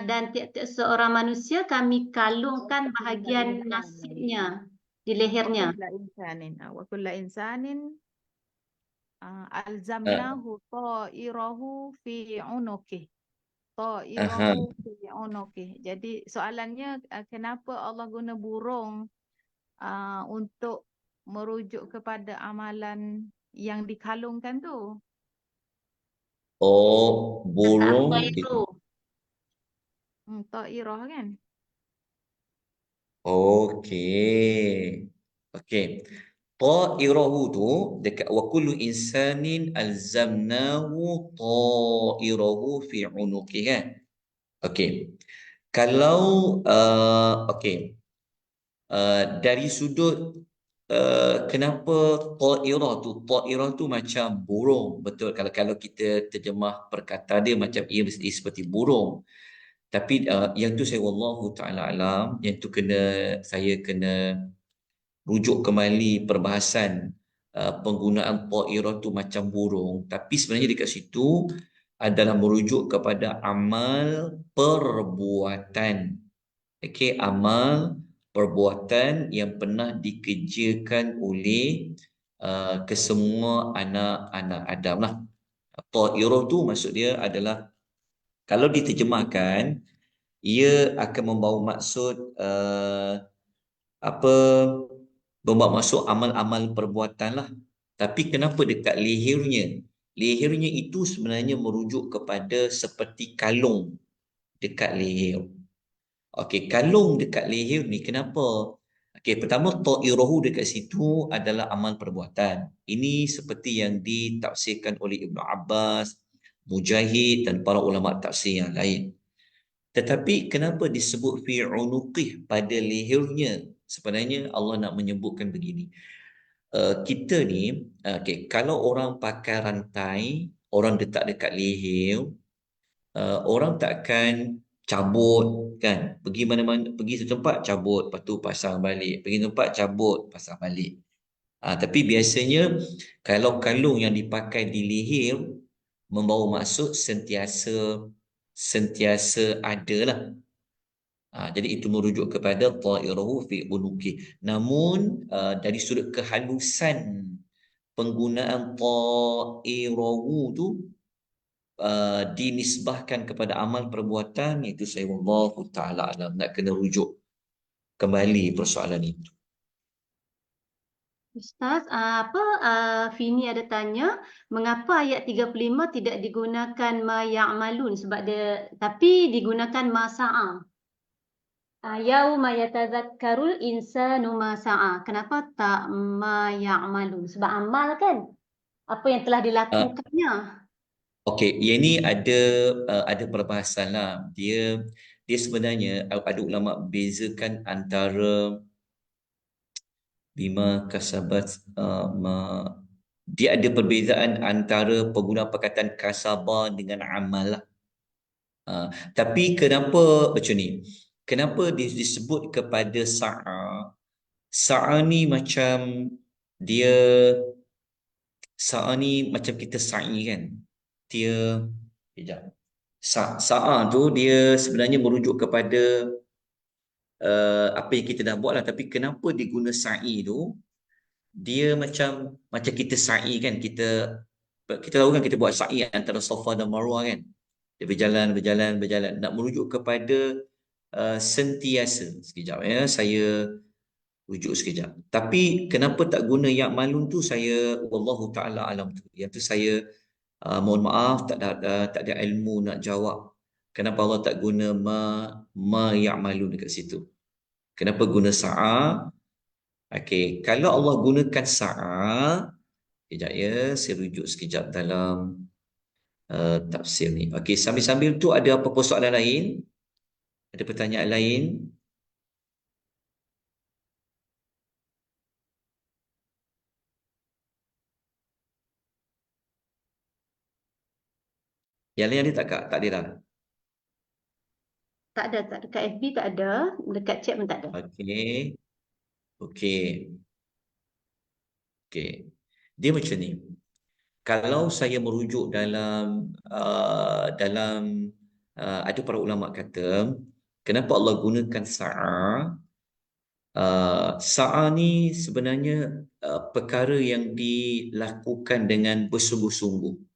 Dan tiap-tiap seorang manusia kami kalungkan bahagian nasibnya di lehernya. Wa kulla insanin alzamnahu ta'irahu fi unuki. Ta'irahu fi unuki. Jadi soalannya kenapa Allah guna burung untuk merujuk kepada amalan yang dikalungkan tu? Oh, burung. Ta'irah kan? Okey. Okey. ta'irahu tu dekat wa kullu insanin alzamnahu ta'irahu fi unuqi kan. Okey. Kalau okey. Dari sudut kenapa ta'irah tu macam burung, betul, kalau kita terjemah perkataan dia macam ia seperti burung. Tapi yang tu saya wallahu taala alam, yang tu saya kena rujuk kembali perbahasan penggunaan ta'irah tu macam burung, tapi sebenarnya dekat situ adalah merujuk kepada amal perbuatan. Okey, amal perbuatan yang pernah dikerjakan oleh kesemua anak-anak Adam lah. Ta'irah tu maksud dia adalah, kalau diterjemahkan, ia akan membawa maksud apa, membawa maksud amal-amal perbuatan lah. Tapi kenapa dekat lehernya? Lehernya itu sebenarnya merujuk kepada seperti kalung dekat leher. Okey, kalung dekat leher ni kenapa? Okey, pertama ta'irahu dekat situ adalah amal perbuatan. Ini seperti yang ditafsirkan oleh Ibn Abbas, Mujahid dan para ulama tafsir yang lain. Tetapi kenapa disebut fi unuqih, pada lehernya? Sebenarnya Allah nak menyebutkan begini. Kita ni, okey, kalau orang pakai rantai, orang letak dekat leher, orang takkan cabut kan, pergi mana-mana, pergi satu tempat cabut, lepas tu pasang balik, pergi tempat cabut, pasang balik. Tapi biasanya kalau kalung yang dipakai di leher membawa maksud sentiasa ada lah. Jadi itu merujuk kepada ta'irahu fi unuki. Namun dari sudut kehalusan penggunaan ta'irahu tu dinisbahkan kepada amal perbuatan, itu saya wallahu taala alam, nak kena rujuk kembali persoalan itu. Ustaz, Fini ada tanya, mengapa ayat 35 tidak digunakan ma ya'malun, sebab dia, tapi digunakan ma sa'a. Yauma yatazakkarul insanu ma sa'a. Kenapa tak ma ya'malun? Sebab amal kan, apa yang telah dilakukannya. Okey, yang ni ada perbahasan lah. Dia sebenarnya ada ulama bezakan antara bima kasabat dia ada perbezaan antara penggunaan perkataan kasaba dengan amal lah. Tapi kenapa macam ni? Kenapa disebut kepada sa'a? Sa'a ni macam dia, sa'a ni macam kita sa'i kan? Dia, kejap. Sa'a tu dia sebenarnya merujuk kepada apa yang kita dah buat lah. Tapi kenapa diguna sa'i tu? Dia macam kita sa'i kan? Kita tahu kan kita buat sa'i antara Safa dan Marwah kan? Dia berjalan. Nak merujuk kepada sentiasa. Sekejap ya, saya rujuk sekejap. Tapi kenapa tak guna ya'malun tu, saya wallahu ta'ala alam tu. Yang tu saya mohon maaf, tak ada ilmu nak jawab. Kenapa Allah tak guna ma ya'malun dekat situ? Kenapa guna sa'a? Okey, kalau Allah gunakan sa'a, sekejap ya, saya rujuk sekejap dalam tafsir ni. Okey, sambil-sambil tu ada apa soalan lain? Ada pertanyaan lain? Yang lain ada tak, Kak? Tak ada dah. Tak ada, dekat FB tak ada, dekat chat pun tak ada. Okey. Okey. Okey. Dia macam ni. Kalau saya merujuk dalam ada para ulama kata, kenapa Allah gunakan sa'a? Sa'a ni sebenarnya perkara yang dilakukan dengan bersungguh-sungguh.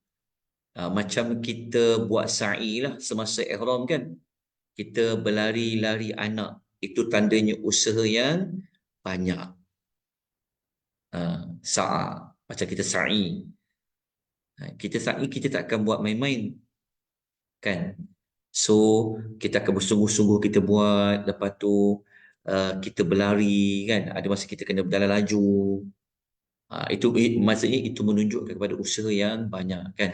Macam kita buat sa'i lah semasa ihram kan. Kita berlari-lari anak, itu tandanya usaha yang banyak. Sa'a, macam kita sa'i. Kita sa'i, kita tak akan buat main-main kan. So kita akan bersungguh-sungguh kita buat. Lepas tu kita berlari kan, ada masa kita kena berjalan laju. Maksudnya itu menunjuk kepada usaha yang banyak kan.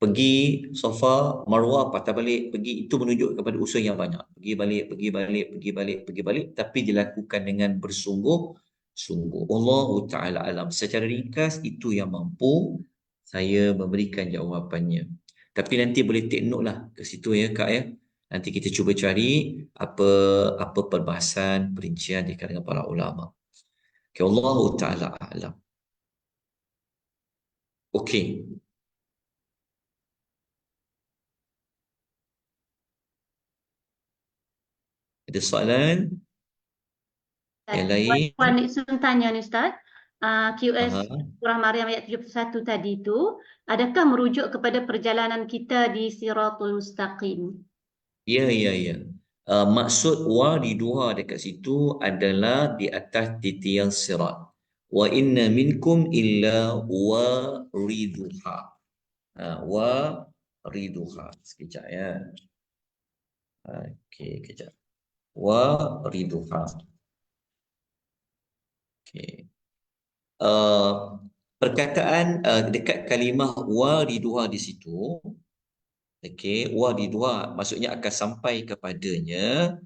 Pergi Safa, Marwah, patah balik, pergi, itu menunjuk kepada usaha yang banyak. Pergi balik, pergi balik, pergi balik, pergi balik, tapi dilakukan dengan bersungguh-sungguh. Allahu Ta'ala alam. Secara ringkas, itu yang mampu saya memberikan jawapannya. Tapi nanti boleh take note lah ke situ ya Kak ya. Nanti kita cuba cari apa perbahasan, perincian di kalangan para ulama. Okay, Allahu Ta'ala alam. Okey. Ada soalan yang lain? Puan Nixon tanya ni Ustaz, QS Aha. Surah Maryam ayat 71 tadi itu, adakah merujuk kepada perjalanan kita di Siratul Mustaqim? Ya, ya, ya. Maksud wariduha dekat situ adalah di atas titian sirat. Wa inna minkum illa wariduha. Wariduha. Sekejap ya. Okey, kejap. Wariduha. Okey. Perkataan dekat kalimah wariduha di situ, okey, wariduha maksudnya akan sampai kepadanya.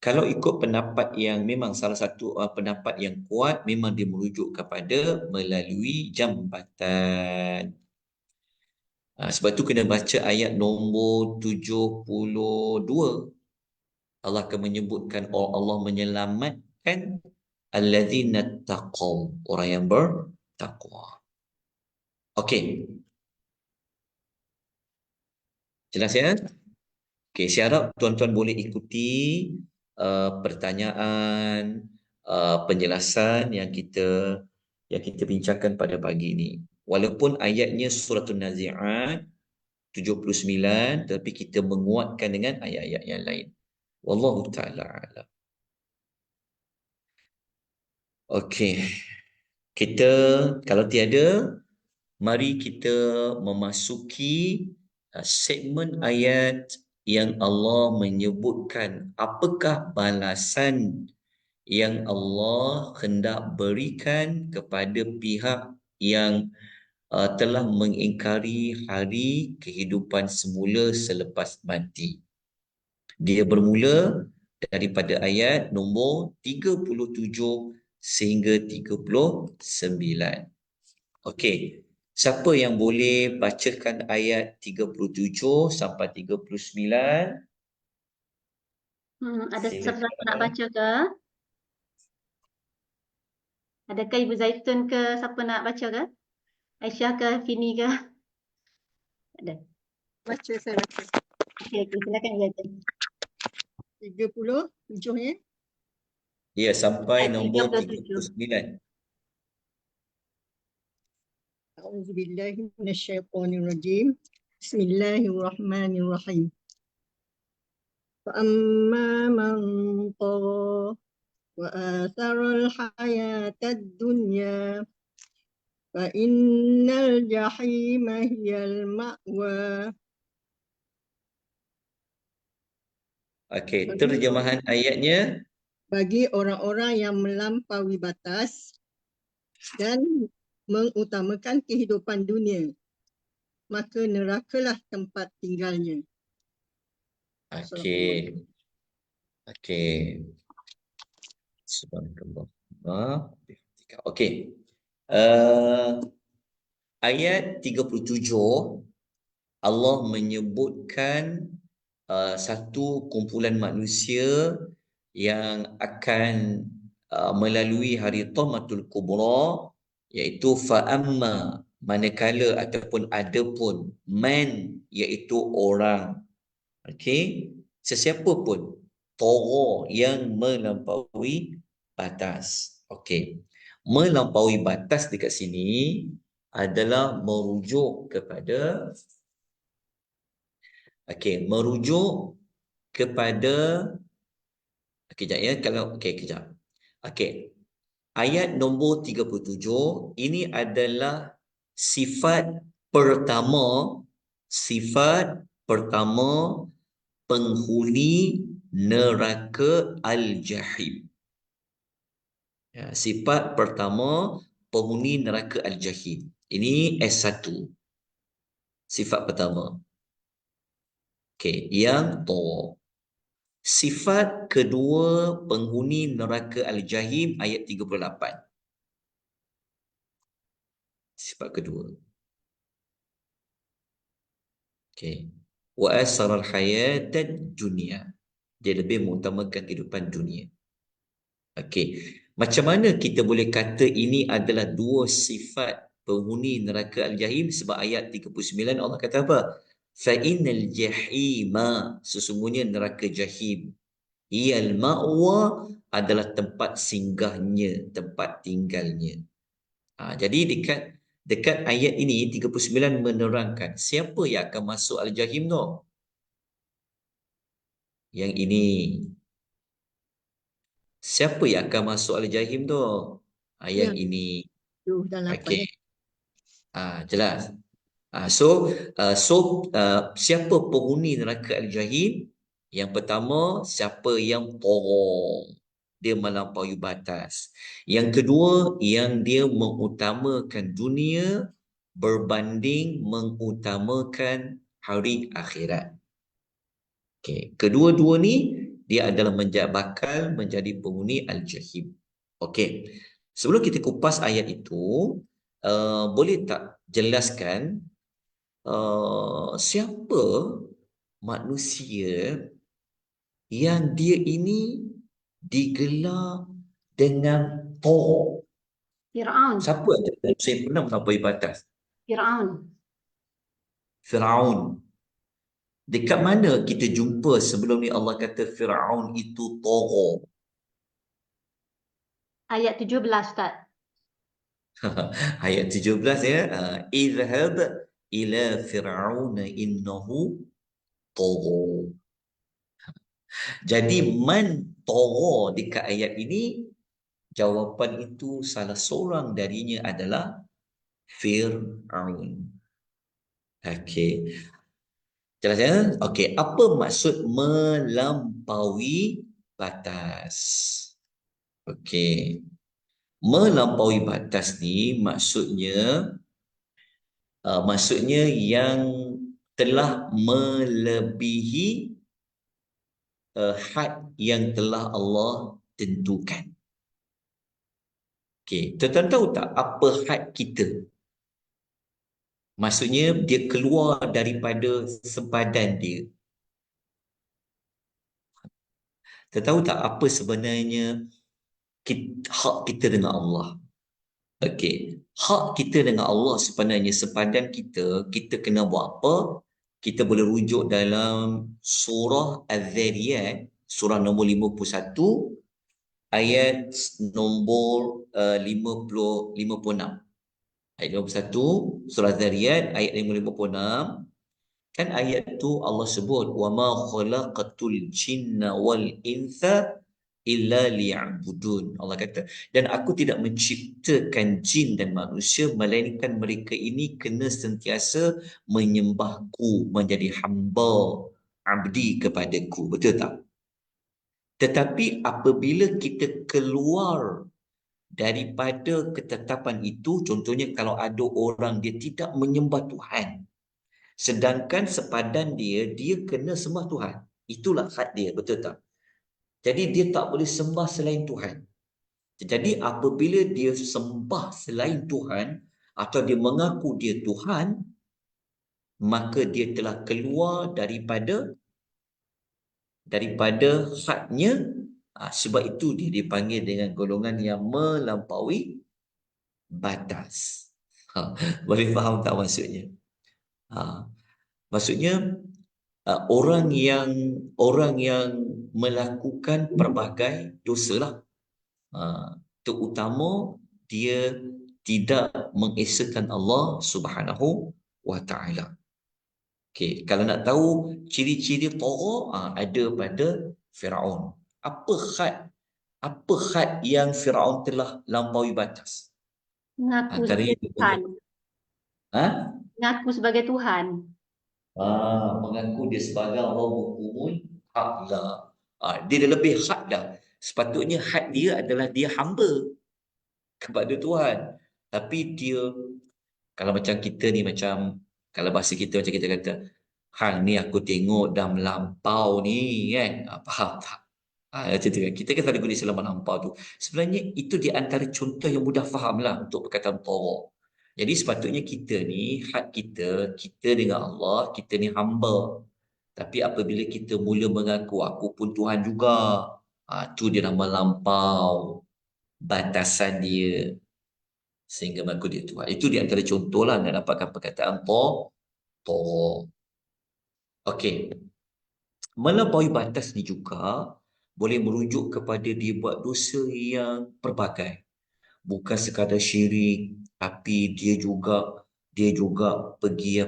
Kalau ikut pendapat yang memang salah satu pendapat yang kuat, memang dia merujuk kepada melalui jambatan. Sebab tu kena baca ayat nombor 72. Allah akan menyebutkan Allah menyelamatkan allazina taqaw, orang yang bertakwa. Okey. Jelas ya? Okey, saya harap tuan-tuan boleh ikuti pertanyaan, penjelasan yang kita bincangkan pada pagi ini. Walaupun ayatnya suratul Nazi'at 79, tapi kita menguatkan dengan ayat-ayat yang lain. Wallahu ta'ala a'lam. Okey. Kita, kalau tiada, mari kita memasuki segmen ayat yang Allah menyebutkan apakah balasan yang Allah hendak berikan kepada pihak yang telah mengingkari hari kehidupan semula selepas mati. Dia bermula daripada ayat nombor 37 sehingga 39. Okey. Siapa yang boleh bacakan ayat 37 sampai 39? Ada siapa Silakan. nak baca ke? Adakah Ibu Zaitun ke? Siapa nak baca ke? Aisyah ke? Fini ke? Ada. Baca, saya baca. Okey, silakan Ibu Zaitun. 37 ya. Ya, sampai Ayat nombor 39. 39. A'udzubillahi minasyaitonirrajim. Bismillahirrahmanirrahim. Fa'amma man tagha wa atharal hayatad dunya fa innal jahima hiyal ma'wa. Okey, terjemahan ayatnya. Bagi orang-orang yang melampaui batas dan mengutamakan kehidupan dunia, maka nerakalah tempat tinggalnya. Okey. Okey. Subhanallah. Okey. Ayat 37, Allah menyebutkan satu kumpulan manusia yang akan melalui hari Taumatul Kubra, iaitu fa'amma, manakala ataupun adapun, man, iaitu orang. Okey, sesiapa pun, tagha, yang melampaui batas. Okey, melampaui batas dekat sini adalah merujuk kepada kejap ya, kalau kejap. Okey. Ayat nombor 37 ini adalah sifat pertama penghuni neraka Al-Jahim. Ya, sifat pertama penghuni neraka Al-Jahim. Ini S1. Sifat pertama. Okey, yang to. Sifat kedua penghuni neraka Al-Jahim ayat 38. Sifat kedua. Okey. Wa asaral hayatad dunia. Dia lebih mengutamakan kehidupan dunia. Okey. Macam mana kita boleh kata ini adalah dua sifat penghuni neraka Al-Jahim? Sebab ayat 39 Allah kata apa? Fa innal jahima, sesungguhnya neraka Jahim, iyal ma'wa, adalah tempat singgahnya, tempat tinggalnya. Jadi dekat ayat ini 39 menerangkan siapa yang akan masuk Al-Jahim tu? Yang ini. Siapa yang akan masuk Al-Jahim tu? Yang Ya. ini. 7 dan 8. Okey. Jelas. Siapa penghuni neraka Al-Jahim? Yang pertama, siapa yang tagha, dia melampaui batas. Yang kedua, yang dia mengutamakan dunia berbanding mengutamakan hari akhirat. Okey, kedua-dua ni dia adalah bakal menjadi penghuni Al-Jahim. Okey. Sebelum kita kupas ayat itu, boleh tak jelaskan siapa manusia yang dia ini digelar dengan tagha? Fir'aun. Siapa yang pernah melampaui batas? Fir'aun. Firaun. Dekat mana kita jumpa sebelum ni Allah kata Firaun itu tagha? Ayat 17, Ustaz. Ayat 17 ya. Izhab ila fir'auna innahu tagha. Jadi man tagha dekat ayat ini, jawapan itu salah seorang darinya adalah Fir'aun. Okey. Jelas ya? Okey, apa maksud melampaui batas? Okey. Melampaui batas ni maksudnya yang telah melebihi had yang telah Allah tentukan. Okey, tuan-tuan tahu tak apa had kita? Maksudnya dia keluar daripada sempadan dia. Tuan tahu tak apa sebenarnya hak kita dengan Allah? Okey, hak kita dengan Allah sebenarnya sempadan kita, kita kena buat apa? Kita boleh rujuk dalam surah Az-Zariyat, surah nombor 51, ayat nombor 56. Ayat 51, surah Az-Zariyat, ayat 56. Kan ayat tu Allah sebut, وَمَا خَلَقَتُ الْجِنَّ وَالْإِنْثَ إِلَّا لِيَعْبُدُونَ. Allah kata, dan aku tidak menciptakan jin dan manusia melainkan mereka ini kena sentiasa menyembahku, menjadi hamba, abdi kepadaku. Betul tak? Tetapi apabila kita keluar daripada ketetapan itu, contohnya kalau ada orang dia tidak menyembah Tuhan, sedangkan sepadan dia kena sembah Tuhan. Itulah had dia, betul tak? Jadi dia tak boleh sembah selain Tuhan. Jadi apabila dia sembah selain Tuhan atau dia mengaku dia Tuhan, maka dia telah keluar daripada hadnya. Sebab itu dia dipanggil dengan golongan yang melampaui batas. Boleh faham tak maksudnya? Maksudnya orang yang melakukan pelbagai dosa lah, terutama dia tidak mengesahkan Allah Subhanahu wa taala. Okey, kalau nak tahu ciri-ciri tagha, ada pada Firaun. Apa had yang Firaun telah lampaui batas? Mengaku Antaranya sebagai Tuhan. Mengaku sebagai Tuhan. Mengaku dia sebagai Rabbul A'la. Dia dah lebih had dah. Sepatutnya had dia adalah dia hamba. kepada Tuhan. Tapi dia, kalau macam kita ni, macam kalau bahasa kita macam kita kata, hang ni aku tengok dah melampau ni kan. Faham tak? Macam tu kan. Kita kan selalu guna istilah melampau tu. Sebenarnya itu di antara contoh yang mudah faham lah untuk perkataan tawak. Jadi sepatutnya kita ni, hak kita, kita dengan Allah, kita ni hamba. Tapi apabila kita mula mengaku, aku pun Tuhan juga, tu dia dah melampau batasan dia. Sehingga mengaku dia Tuhan. Itu di antara contoh lah nak dapatkan perkataan tawak. Okey. Melampaui batas ni juga boleh merujuk kepada dia buat dosa yang pelbagai. Bukan sekadar syirik, tapi dia juga pergi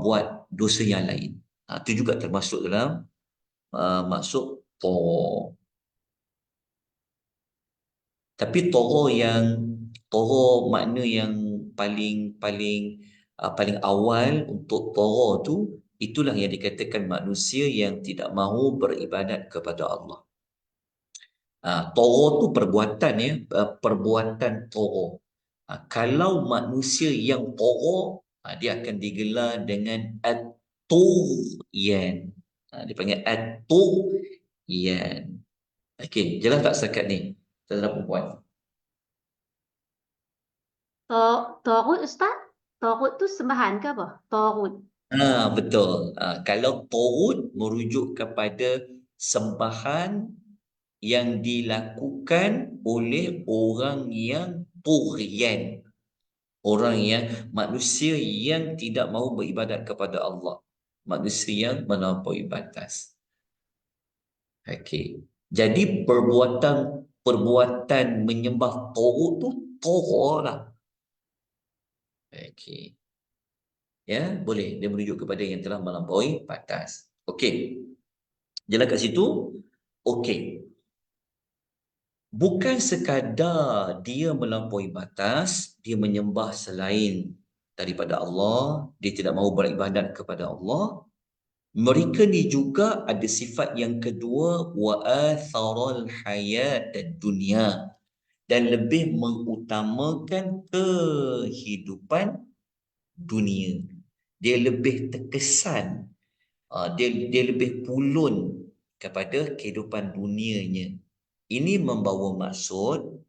buat dosa yang lain. Itu juga termasuk dalam masuk toro. Tapi toro makna yang paling paling paling awal untuk toro tu, itulah yang dikatakan manusia yang tidak mahu beribadat kepada Allah. Toro tu perbuatan ya, perbuatan toro. Kalau manusia yang toro, dia akan digelar dengan at-tughyan. Dipanggil at-tughyan. Okey, jelas tak setakat ni? Saudara perempuan. Tagut Ustaz? Tagut tu sembahan ke apa? Tagut. Betul. Kalau turut merujuk kepada sembahan yang dilakukan oleh orang yang tughyan. Orang yang, manusia yang tidak mahu beribadat kepada Allah. Manusia yang melampaui batas. Okey. Jadi perbuatan menyembah turut tu turut lah. Okey. Ya, boleh. Dia merujuk kepada yang telah melampaui batas. Okey. Jelas kat situ? Okey. Bukan sekadar dia melampaui batas, dia menyembah selain daripada Allah, dia tidak mahu beribadat kepada Allah. Mereka ni juga ada sifat yang kedua, wa atharal hayat dunia, dan lebih mengutamakan kehidupan dunia. Dia lebih terkesan, dia lebih pulun kepada kehidupan dunianya. Ini membawa maksud,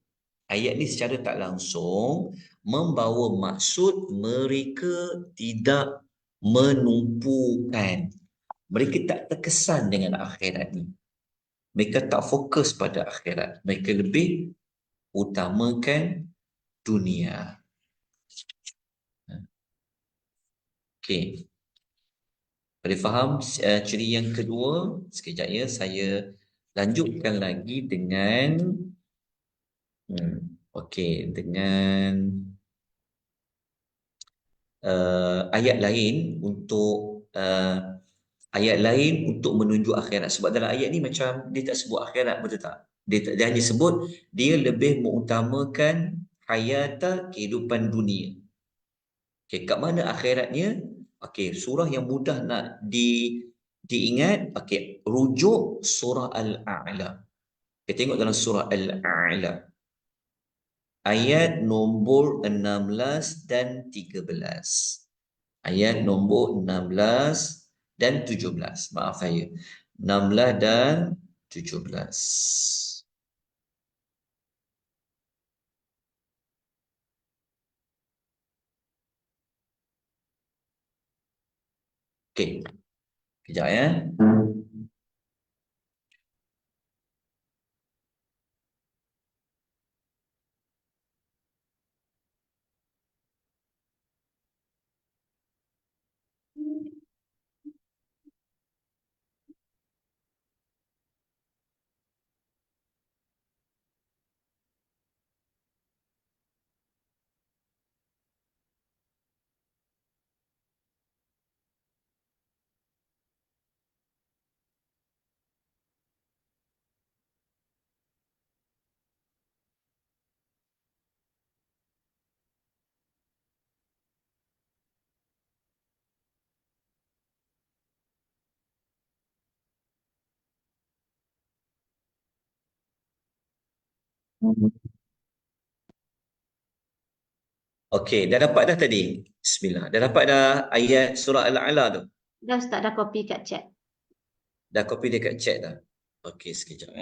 ayat ni secara tak langsung membawa maksud mereka tidak menumpukan. Mereka tak terkesan dengan akhirat ni. Mereka tak fokus pada akhirat. Mereka lebih utamakan dunia. Okey. Boleh faham ciri yang kedua? Sekejap ya, saya lanjutkan lagi dengan dengan ayat lain untuk ayat lain untuk menunjuk akhirat. Sebab dalam ayat ni macam dia tak sebut akhirat, betul tak? Dia hanya sebut dia lebih mengutamakan hayata, kehidupan dunia. Okey, kat mana akhiratnya? Okey, surah yang mudah nak diingat. Okey, rujuk surah Al-A'la. Kita tengok dalam surah Al-A'la. Ayat nombor 16 dan 13. Ayat nombor 16 dan 17. Maaf saya. 16 dan 17. Okey. Kejap ya. Okey, dah dapat dah tadi. Bismillah. Dah dapat dah ayat surah Al-A'la tu. Dah Ustaz, dah copy kat chat. Dah copy dekat chat dah. Okey, sekejap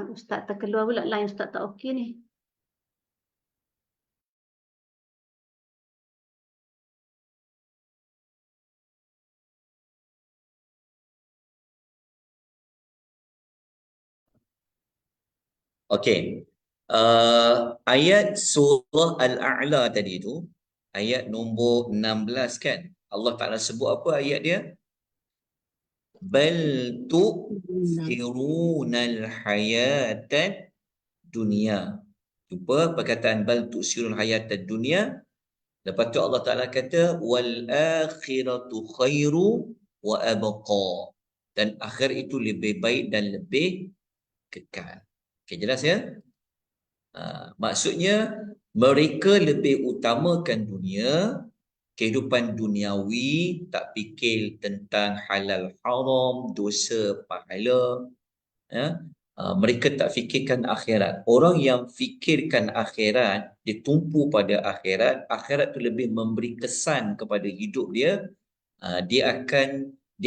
Ustaz terkeluar pula line Ustaz tak okey ni. Okey. Ayat surah Al-A'la tadi tu, ayat nombor 16 kan? Allah Ta'ala sebut apa ayat dia? Bal tu'thirunal hayatad dunia. Jumpa perkataan bal tu'thirunal hayatad dunia. Lepas tu Allah Ta'ala kata wal akhiratu khairu wa abqa. Dan akhir itu lebih baik dan lebih kekal. Okey, jelas ya? Maksudnya mereka lebih utamakan dunia, kehidupan duniawi, tak fikir tentang halal haram, dosa pahala. Ya? Mereka tak fikirkan akhirat. Orang yang fikirkan akhirat, dia tumpu pada akhirat, akhirat tu lebih memberi kesan kepada hidup dia. Dia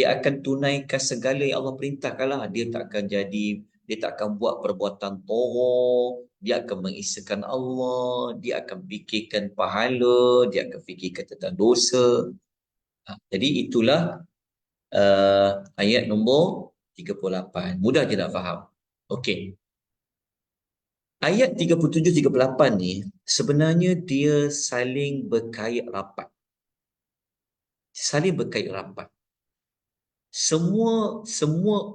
akan tunaikan segala yang Allah perintahkanlah. Dia tak akan buat perbuatan torok, dia akan mengisahkan Allah, dia akan fikirkan pahala, dia akan fikirkan tentang dosa. Jadi itulah ayat nombor 38. Mudah je nak faham. Okey. Ayat 37-38 ni sebenarnya dia saling berkait rapat. Saling berkait rapat. Semua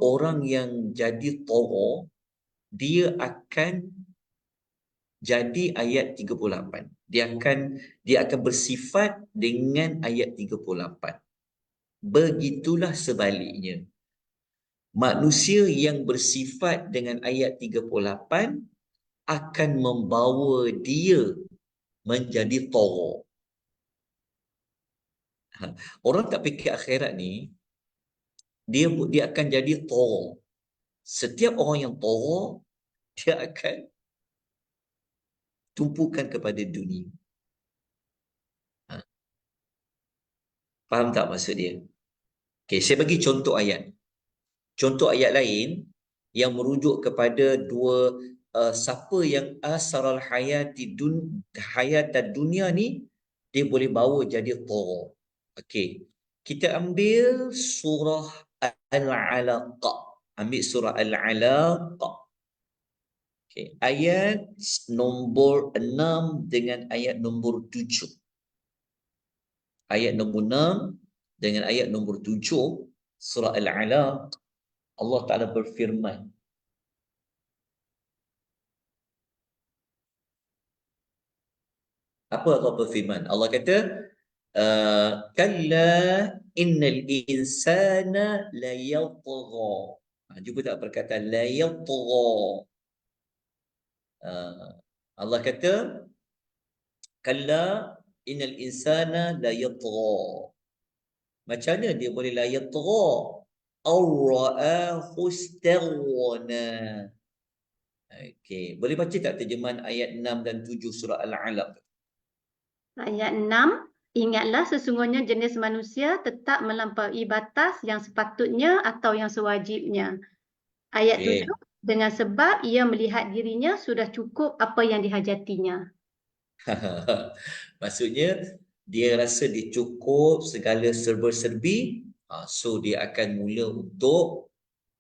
orang yang jadi torok, dia akan jadi ayat 38. Dia akan bersifat dengan ayat 38. Begitulah sebaliknya. Manusia yang bersifat dengan ayat 38 akan membawa dia menjadi torok. Orang tak fikir akhirat ni, dia akan jadi torok. Setiap orang yang torok, dia akan tumpukan kepada dunia. Faham tak maksud dia? Okey, saya bagi contoh ayat. Contoh ayat lain yang merujuk kepada siapa yang asaral hayatad dunia ni, dia boleh bawa jadi torok. Okey, kita ambil surah Al-Alaq. Ambil surah Al-Alaq. Okay. Ayat nombor 6 dengan ayat nombor 7. Ayat nombor 6 dengan ayat nombor 7 surah Al-Alaq, Allah Ta'ala berfirman. Apa Allah berfirman? Allah kata, kalla innal insana la yatgha. Jumpa tak perkataan la yatgha? Allah kata, kalla innal insana la yatgha. Macam mana dia boleh la yatgha? Ar-ra'ahu istaghna. Okey, boleh baca tak terjemahan ayat 6 dan 7 surah Al-Alaq? Ayat 6, ingatlah sesungguhnya jenis manusia tetap melampaui batas yang sepatutnya atau yang sewajibnya. Ayat 7, dengan sebab ia melihat dirinya sudah cukup apa yang dihajatinya. Maksudnya dia rasa dia cukup segala serba-serbi, so dia akan mula untuk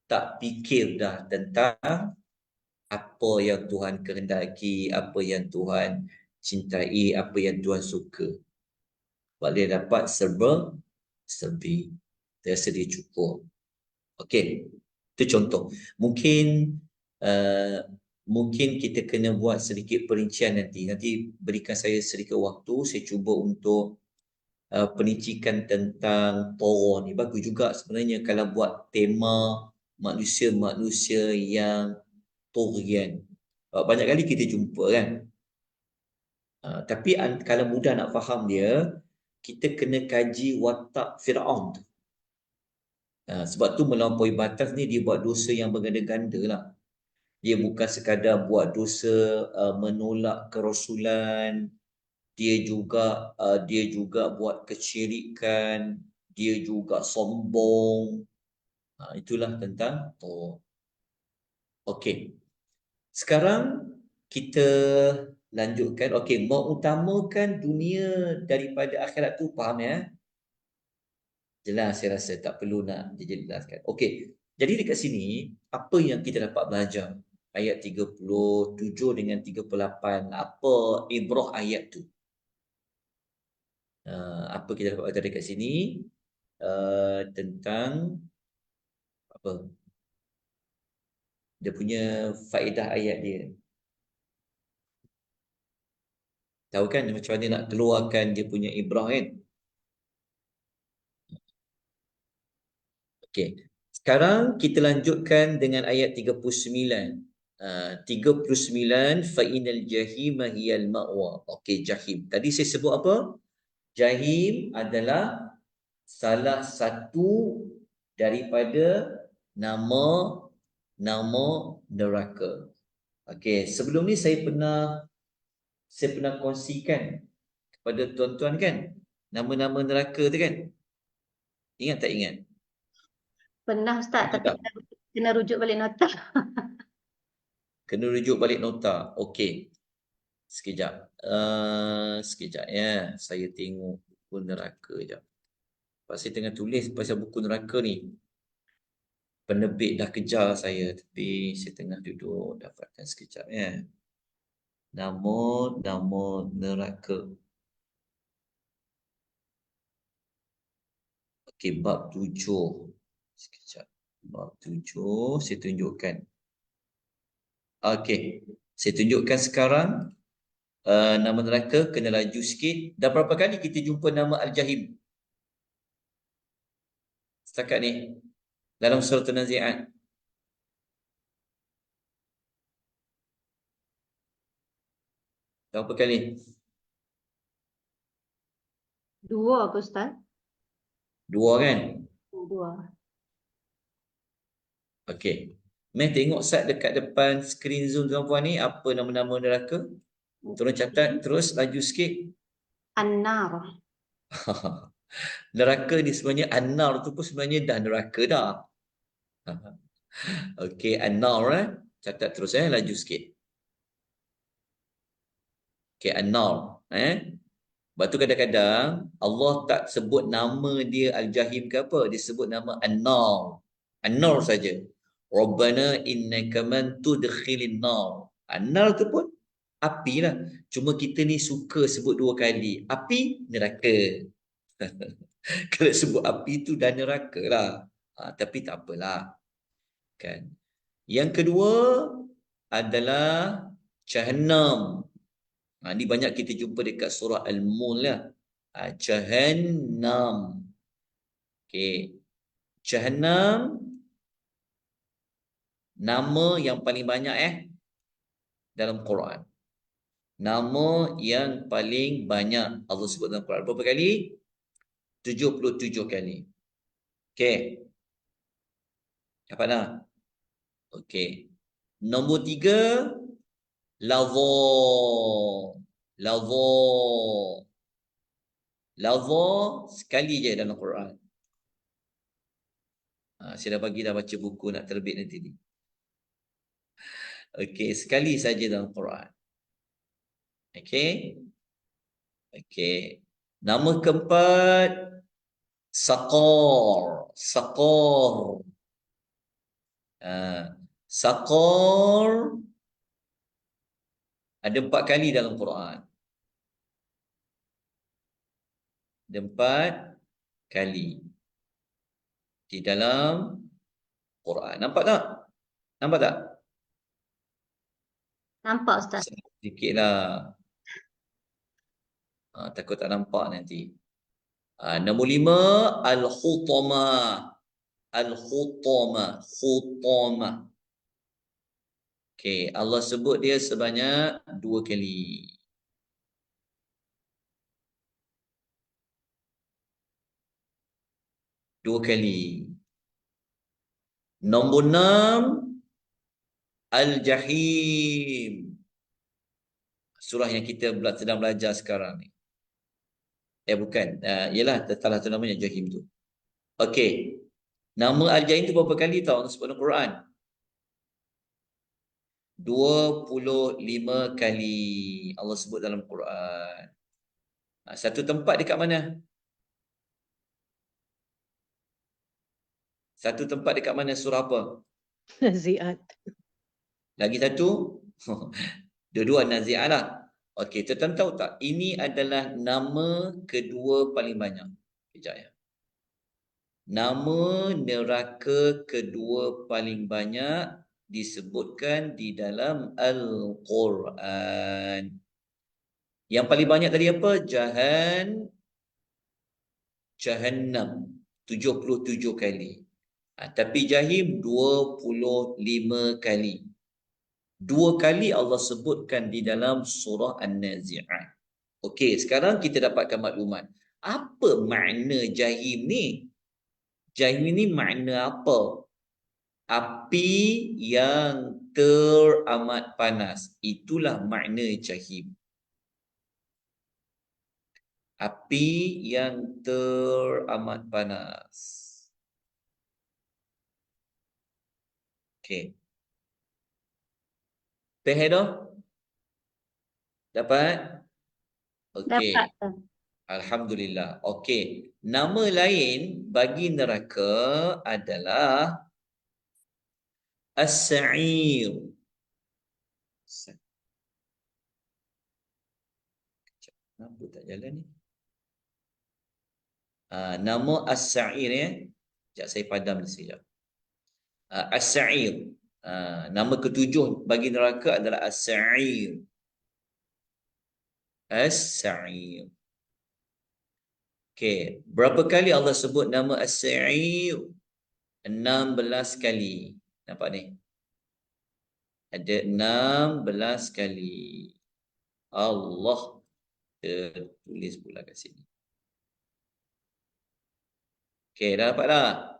tak fikir dah tentang apa yang Tuhan kehendaki, apa yang Tuhan cintai, apa yang Tuhan suka. Boleh dapat serba-serbi. Terasa dia cukup. Okey. Itu contoh. Mungkin kita kena buat sedikit perincian nanti. Nanti berikan saya sedikit waktu. Saya cuba untuk perincikan tentang Torah ni. Bagus juga sebenarnya kalau buat tema manusia-manusia yang Turian. Banyak kali kita jumpa kan. Tapi kalau mudah nak faham dia, kita kena kaji watak Fir'aun tu. Sebab tu melampaui batas ni dia buat dosa yang berganda-ganda lah. Dia bukan sekadar buat dosa menolak kerasulan, dia juga buat kesyirikan, dia juga sombong. Itulah tentang Torah. Okey. Sekarang kita lanjutkan. Okey, mengutamakan dunia daripada akhirat tu faham ya? Jelas saya rasa tak perlu nak dijelaskan. Okey. Jadi dekat sini apa yang kita dapat belajar? Ayat 37 dengan 38. Apa ibrah ayat tu? Apa kita dapat belajar dekat sini? Tentang apa? Dia punya faedah ayat dia. Tahu kan macam mana nak keluarkan dia punya ibrah kan? Okey. Sekarang kita lanjutkan dengan ayat 39. 39 fa inal jahima hiyal ma'wa. Okey, jahim. Tadi saya sebut apa? Jahim adalah salah satu daripada nama neraka. Okey, sebelum ni saya pernah kongsikan kepada tuan-tuan kan nama-nama neraka tu kan? Ingat tak ingat? Pernah Ustaz, tapi kena rujuk balik nota. Kena rujuk balik nota. Okey. Sekejap. Sekejap ya. Saya tengok buku neraka sekejap. Pasal saya tengah tulis pasal buku neraka ni. Penerbit dah kejar saya. Tapi saya tengah duduk dapatkan sekejap ya. Nama neraka. Okey, bab 7. Sekejap. Bab 7 saya tunjukkan. Okey. Saya tunjukkan sekarang. Nama neraka kena laju sikit. Dah berapa kali kita jumpa nama Al-Jahim? Setakat ni. Dalam surah An-Nazi'at. Berapa kali? 2 ke Ustaz? 2 kan? 2. Okey. Meh tengok Sat dekat depan skrin Zoom tuan-puan ni. Apa nama-nama neraka? Tolong catat. Terus laju sikit. An-nar. Neraka ni sebenarnya An-nar tu pun sebenarnya dah neraka dah. Okey, An-nar catat terus laju sikit. Okey, An-nar Lepas tu kadang-kadang Allah tak sebut nama dia Al-Jahim ke apa, dia sebut nama An-nar. An-nar saja. Rabbana innaka man tudkhilin nar. An-nar tu pun api lah. Cuma kita ni suka sebut 2 kali. Api, neraka. Kalau sebut api tu dah neraka lah. Tapi tak apalah. Kan. Yang kedua adalah Jahannam. Ni banyak kita jumpa dekat surah Al-Mulk lah. Jahannam. Okey. Jahannam nama yang paling banyak dalam Quran. Nama yang paling banyak Allah sebut dalam Quran. Berapa kali? 77 kali. Okey. Dapat dah? Okey. Nombor 3 Lava sekali je dalam Quran. Saya dah baca buku nak terbit nanti ni. Okey, sekali saja dalam Quran. Okey. Okey. Nama keempat Saqar. Saqar. Saqar Ada 4 kali dalam Quran. Ada 4 kali di dalam Quran. Nampak tak? Nampak tak? Nampak Ustaz. Sedikitlah. Takut tak nampak nanti. Nombor 5, Al-Khutamah. Al-Khutamah. Khutamah. Okey, Allah sebut dia sebanyak 2 kali. Dua kali. Nombor 6, Al-Jahim. Surah yang kita sedang belajar sekarang ni. Bukan. Ialah salah satu namanya Jahim tu. Okey. Nama Al-Jahim tu berapa kali tau sebut dalam Quran? 25 kali Allah sebut dalam Quran. Satu tempat dekat mana? Satu tempat dekat mana, surah apa? Naziat. Lagi satu? Dua-dua Nazi'at lah. Okey, tuan-tuan tahu tak? Ini adalah nama kedua paling banyak. Sekejap ya. Nama neraka kedua paling banyak disebutkan di dalam Al-Quran. Yang paling banyak tadi apa? Jahannam 77 kali. Tapi Jahim 25 kali. 2 kali Allah sebutkan di dalam surah An-Nazi'at. Okey, sekarang kita dapatkan maklumat. Apa makna Jahim ni? Jahim ni makna apa? Api yang teramat panas. Itulah makna Jahim. Api yang teramat panas. Okey. Faham dah? Dapat? Okey. Dapat. Ustaz. Alhamdulillah. Okey. Nama lain bagi neraka adalah As-Sa'ir. Kenapa tak jalan ni? Nama As-Sa'ir ya. Sekejap saya padam ni sekejap. As-Sa'ir. Nama ketujuh bagi neraka adalah As-Sa'ir. As-Sa'ir. Okey, berapa kali Allah sebut nama As-Sa'ir? 16 kali. Nampak ni? Ada 16 kali. Allah tulis pula kat sini. Okey, dah dapat dah?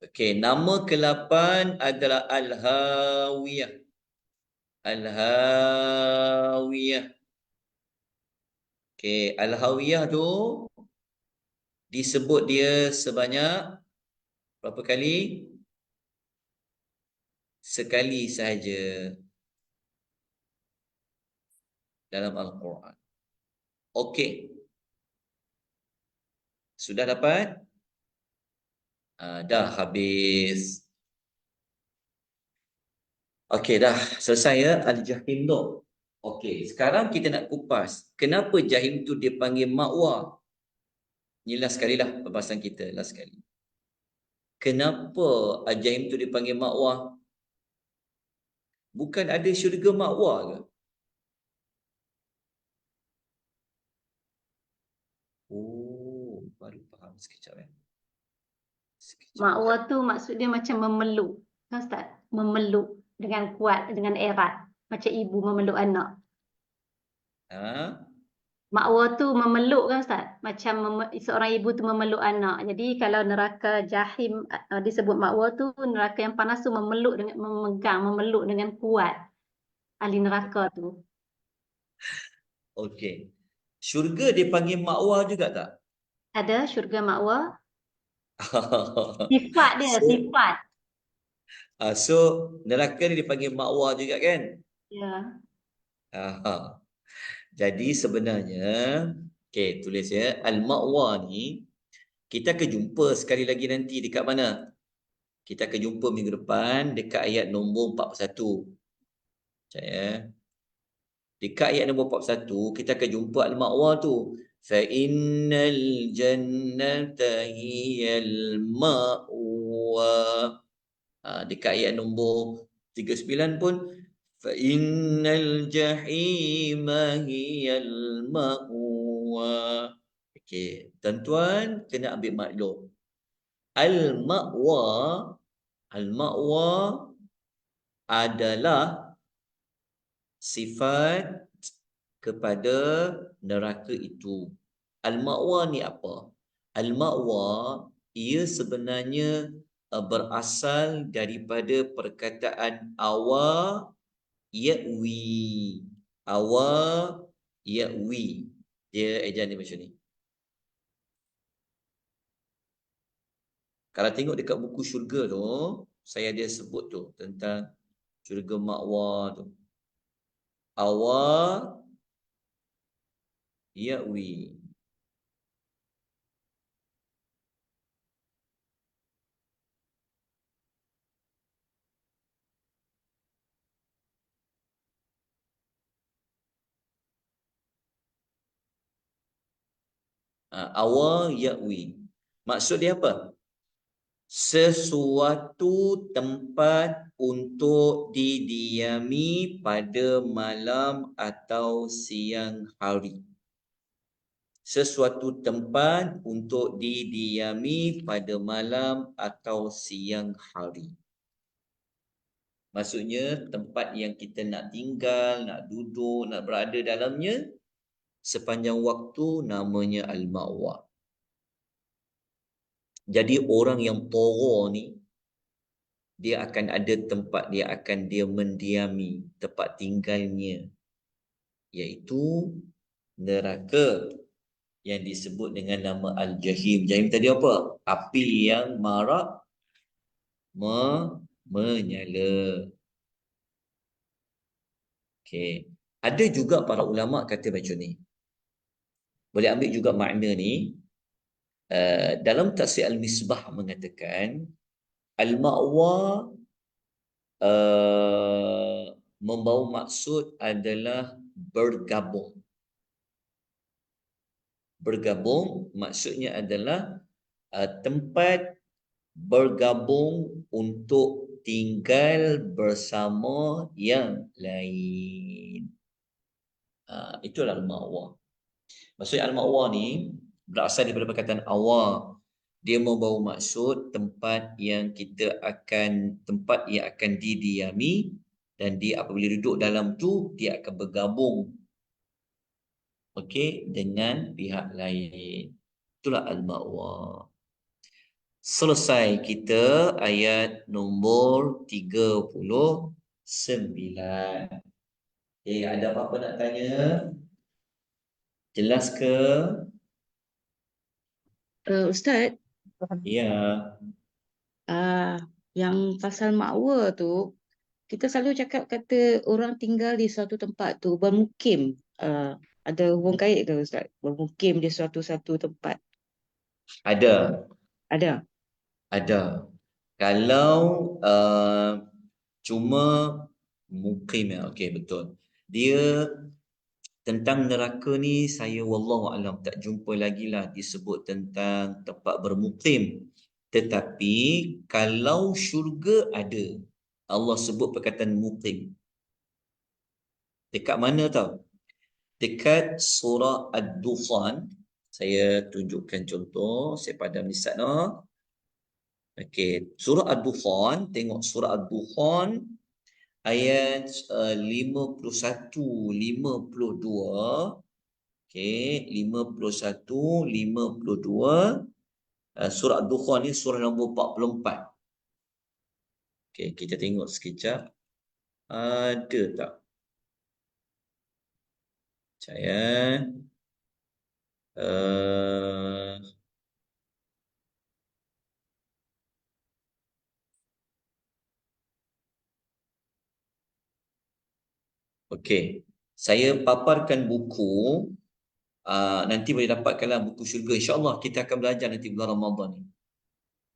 Okey, nama ke-8 adalah Al-Hawiyah. Al-Hawiyah. Okey, Al-Hawiyah tu disebut dia sebanyak berapa kali? Sekali sahaja dalam Al-Quran. Okey. Sudah dapat? Dah habis. Okey, dah selesai ya Al-Jahim tu. Okey, sekarang kita nak kupas. Kenapa Jahim tu dia panggil Ma'wa? Ni last sekali lah pembahasan kita. Last sekali. Kenapa Al-Jahim tu dipanggil Ma'wa? Bukan ada syurga Ma'wa ke? Oh, baru faham sekejap ya. Ma'wa tu maksud dia macam memeluk. Kan Ustaz? Memeluk dengan kuat, dengan erat. Macam ibu memeluk anak. Ma'wa tu memeluk kan Ustaz? Macam seorang ibu tu memeluk anak. Jadi kalau neraka Jahim disebut Ma'wa tu, neraka yang panas tu memeluk dengan memegang, memeluk dengan kuat ahli neraka tu. Okey. Syurga dipanggil Ma'wa juga tak? Ada syurga Ma'wa. Sifat dia, sifat. So neraka ni dipanggil Ma'wa juga kan? Ya. Jadi sebenarnya, okey, tulis ya, Al-Ma'wa ni kita akan jumpa sekali lagi nanti dekat mana? Kita akan jumpa minggu depan dekat ayat nombor 41. Sekejap ya. Dekat ayat nombor 41 kita akan jumpa al-ma'wa tu. Fa innal jannata hiyal ma'wa. Dekat ayat nombor 39 pun fa innal jahima hiyal ma'wa. Okey, tuan-tuan kena ambil maklum. Al-ma'wa adalah sifat kepada neraka itu. Al-ma'wa ni apa? Al-ma'wa ia sebenarnya berasal daripada perkataan awa ya'wi. Awa ya'wi. Dia ejaan dia macam ni. Kalau tengok dekat buku syurga tu, saya ada sebut tu tentang syurga ma'wa tu. Awa ya'wi. Awa ya'wi. Maksud dia apa? Sesuatu tempat untuk didiami pada malam atau siang hari. Sesuatu tempat untuk didiami pada malam atau siang hari. Maksudnya tempat yang kita nak tinggal, nak duduk, nak berada dalamnya sepanjang waktu namanya al-ma'wa. Jadi orang yang toro ni dia akan ada tempat dia mendiami, tempat tinggalnya, iaitu neraka yang disebut dengan nama Al-Jahim. Jahim tadi apa? Api yang marak menyala. Okey. Ada juga para ulama kata macam ni. Boleh ambil juga makna ni. Dalam tafsir Al-Misbah mengatakan al-ma'wa membawa maksud adalah bergabung. Bergabung maksudnya adalah tempat bergabung untuk tinggal bersama yang lain. Itulah al-ma'wa. Maksudnya al-ma'wa ni berasal daripada perkataan awa. Dia membawa maksud tempat yang akan didiami, dan dia apabila duduk dalam tu dia akan bergabung dengan pihak lain. Itulah al-ma'wa. Selesai kita ayat nombor 39. Ada apa-apa nak tanya? Jelas ke? Ustaz, Ya. yang pasal makwa tu, kita selalu kata orang tinggal di suatu tempat tu bermukim. Ada hubung kait ke Ustaz? Bermukim di suatu tempat. Ada. Kalau cuma mukim ya, okey betul. Dia tentang neraka ni saya wallahu alam tak jumpa lagi lah disebut tentang tempat bermukim. Tetapi kalau syurga ada, Allah sebut perkataan mukim. Dekat mana tau? Dekat surah Ad-Dukhan. Saya tunjukkan contoh, saya padam di sana. Okey, surah Ad-Dukhan, tengok surah Ad-Dukhan ayat 51, 52. Okey, 51, 52. Surah Ad-Dukhan ni surah nombor 44. Okey, kita tengok sekejap. Ada tak? Saya okey, saya paparkan buku. Nanti boleh dapatkanlah buku syurga. InsyaAllah kita akan belajar nanti bulan Ramadan ni.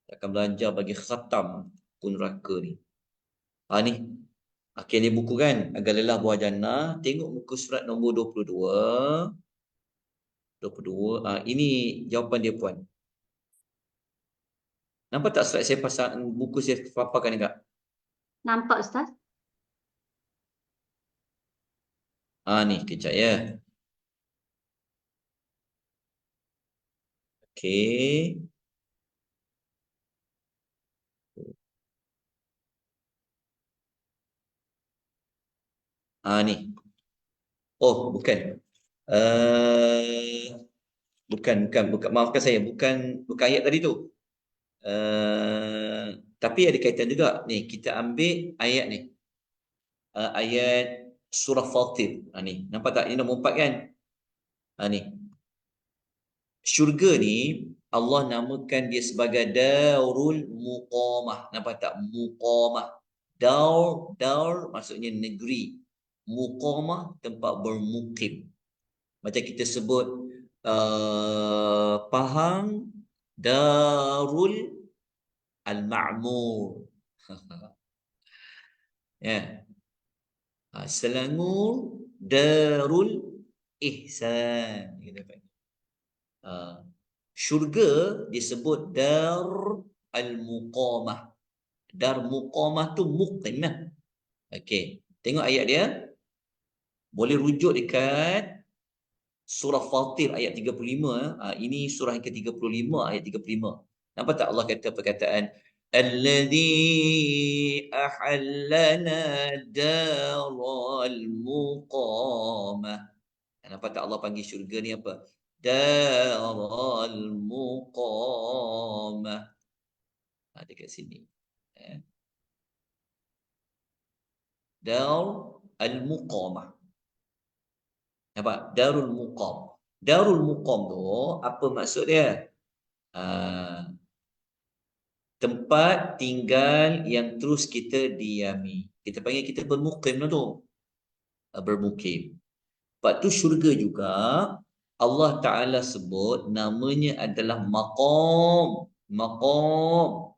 Kita akan belajar bagi khatam buku neraka ni. Ni Okey, ni buku kan? Agar lelah buah jannah. Tengok muka surat nombor 22. 22. Ini jawapan dia, Puan. Nampak tak slide saya pasang, buku saya paparkan dekat? Nampak Ustaz? Ni, kejap ya. Okey. Ni. Oh, bukan. Bukan. Maafkan saya. Bukan ayat tadi tu. Tapi ada kaitan juga. Ni, kita ambil ayat ni. Ayat surah Fatir. Ni. Nampak tak? Ini nombor 4 kan? Ni. Syurga ni, Allah namakan dia sebagai Darul Muqamah. Nampak tak? Muqamah. Daur maksudnya negeri. Muqamah tempat bermukim. Macam kita sebut Pahang Darul Al-Ma'mur. Ya. Selangor Darul Ihsan. Kita panggil. Syurga disebut Dar Al-Muqamah. Dar Muqamah tu muqim lah. Okey. Tengok ayat dia. Boleh rujuk dekat surah Fatir ayat 35. Ini surah yang ke-35 ayat 35. Nampak tak Allah kata perkataan Alladhi ahallana daral muqamah. Nampak tak Allah panggil syurga ni apa? Daral muqamah. Dekat sini. Dar al-muqamah. Nampak? Darul Muqam. Darul Muqam tu apa maksud dia? Tempat tinggal yang terus kita diami. Kita panggil kita bermukim lah tu. Bermukim. Lepas tu syurga juga Allah Ta'ala sebut namanya adalah maqam. Maqam.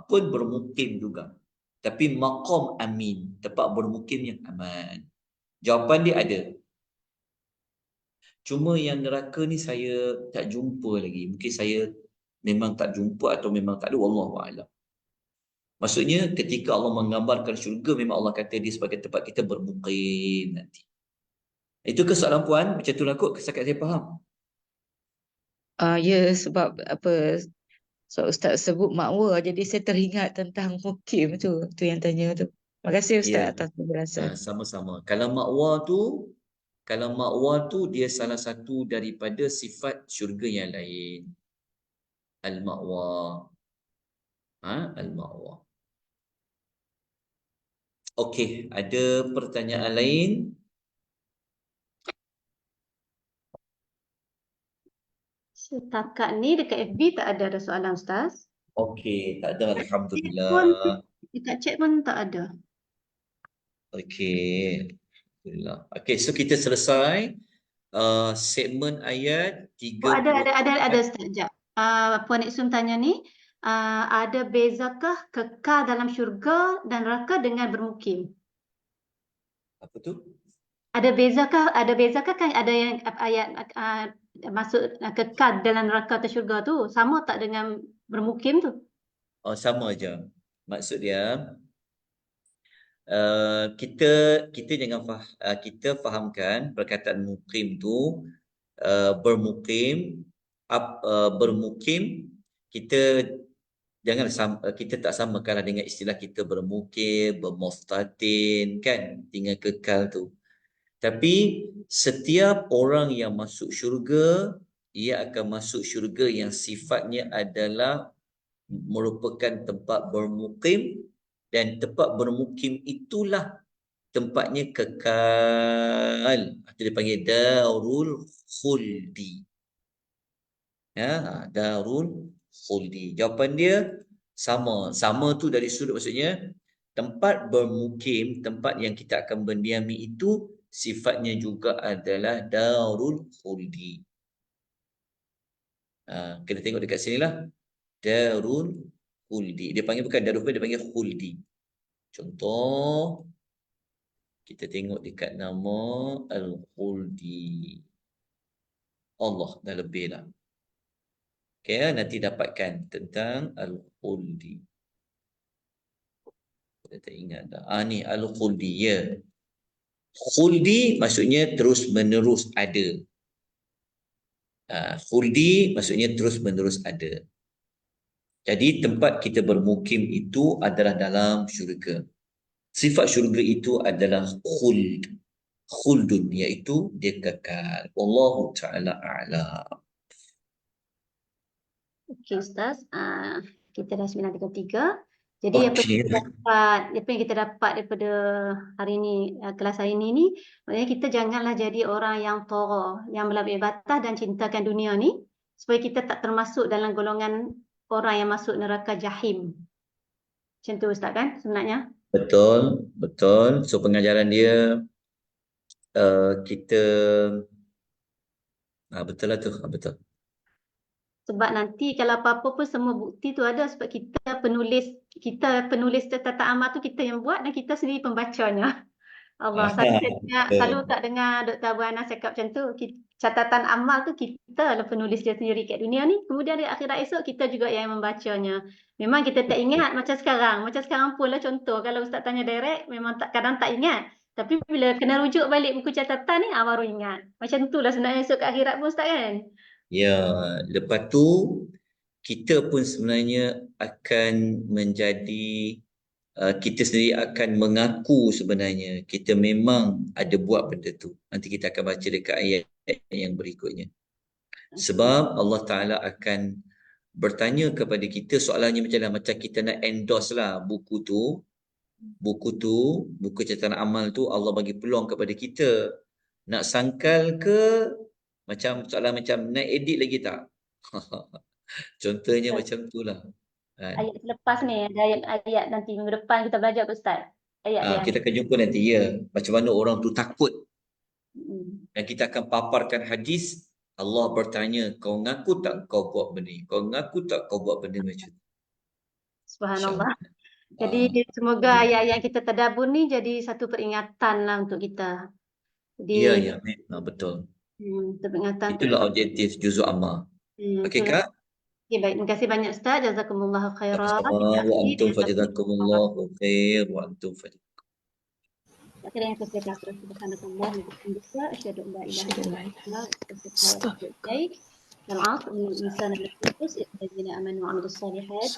Pun bermukim juga. Tapi maqam amin. Tempat bermukim yang aman. Jawapan dia ada. Cuma yang neraka ni saya tak jumpa lagi. Mungkin saya memang tak jumpa atau memang tak ada. Wallahualam. Maksudnya ketika Allah menggambarkan syurga, memang Allah kata dia sebagai tempat kita bermukim nanti. Itu ke soalan Puan? Macam tu lah kot. Setakat saya faham. Ya, sebab apa, so Ustaz sebut makwa, jadi saya teringat tentang mukim tu yang tanya tu. Terima kasih Ustaz Ya. atas penjelasan. Sama-sama. Kalau makwa tu dia salah satu daripada sifat syurga yang lain. Al-makwa. Al-makwa. Okey, ada pertanyaan lain? Setakat ni dekat FB tak ada soalan Ustaz. Okey, tak ada. Alhamdulillah. Dekat chat pun tak ada. Okey. Alhamdulillah. Okey, so kita selesai segmen ayat 30. Ada Ustaz. Sekejap. Puan Iksum tanya ni, ada bezakah kekal dalam syurga dan neraka dengan bermukim? Apa tu? Ada bezakah kan ada yang ayat maksud kekal dalam neraka atau syurga tu sama tak dengan bermukim tu? Sama aja. Maksud dia kita jangan kita fahamkan perkataan mukim tu bermukim kita jangan kita tak samakanlah dengan istilah kita bermukim, bermustatin kan, tinggal kekal tu. Tapi setiap orang yang masuk syurga, ia akan masuk syurga yang sifatnya adalah merupakan tempat bermukim, dan tempat bermukim itulah tempatnya kekal. Itu dipanggil Darul Khuldi. Ya, Darul Khuldi. Jawapan dia sama. Sama tu dari sudut maksudnya tempat bermukim, tempat yang kita akan berdiami itu sifatnya juga adalah Darul Khuldi. Kita tengok dekat sini lah. Darul Khuldi. Dia panggil bukan Darul Khuldi, dia panggil Khuldi. Contoh, Kita tengok dekat nama Al-Khuldi. Allah dah lebih lah. Okay, nanti dapatkan tentang Al-Khuldi. Saya tak ingat dah. Ni Al-Khuldi, ya. Khuldi maksudnya terus menerus ada. Khuldi maksudnya terus menerus ada. Jadi tempat kita bermukim itu adalah dalam syurga. Sifat syurga itu adalah khuld. Khuldun, iaitu dia kekal. Wallahu ta'ala a'lam. Okey Ustaz, kita dah 9.33. Jadi apa yang kita dapat daripada hari ini, kelas hari ini ni, maknanya kita janganlah jadi orang yang tara, yang melampaui batas dan cintakan dunia ni, supaya kita tak termasuk dalam golongan orang yang masuk neraka jahim. Macam tu Ustaz kan sebenarnya? Betul, betul. So pengajaran dia kita betul lah tu, betul. Sebab nanti kalau apa-apa pun semua bukti tu ada, sebab kita penulis catatan amal tu kita yang buat dan kita sendiri pembacanya. Allah, selalu tak dengar Dr. Abu Anas cakap macam tu. Catatan amal tu kita lah penulis dia sendiri kat dunia ni. Kemudian di akhirat esok kita juga yang membacanya. Memang kita tak ingat macam sekarang. Macam sekarang pun lah contoh. Kalau Ustaz tanya direct, memang kadang tak ingat. Tapi bila kena rujuk balik buku catatan ni, baru ingat. Macam tu lah sebenarnya esok kat akhirat pun Ustaz kan? Ya, lepas tu kita pun sebenarnya akan menjadi, kita sendiri akan mengaku sebenarnya kita memang ada buat benda tu. Nanti kita akan baca dekat ayat yang berikutnya. Sebab Allah Ta'ala akan bertanya kepada kita, soalannya macam kita nak endorse lah buku tu, buku catatan amal tu, Allah bagi peluang kepada kita. Nak sangkal ke, macam soalan macam nak edit lagi tak? Contohnya macam tu lah. Ayat selepas ni, ada ayat nanti minggu depan kita belajar Ustaz. Ayat kita akan jumpa nanti, ya. Macam mana orang tu takut. Dan kita akan paparkan hadis. Allah bertanya, kau ngaku tak kau buat benda ni? Kau ngaku tak kau buat benda macam tu? Subhanallah. Jadi semoga ayat yang kita tadabbur ni jadi satu peringatan lah untuk kita. Jadi, ya, betul. Peringatan. Itulah objektif juzuk amal. Okey Kak? Okay, baik. Terima kasih banyak Ustaz. Jazakumullahu khairan. Wa antum fajazakumullahu khair wa antum fajazakumullahu. Akhirnya saya katakan subhanallah wa bihamdihi asyhadu an la ilaha illallah astaghfiruka والعصر إن الإنسان لفي خسر الذين آمنوا وعملوا الصالحات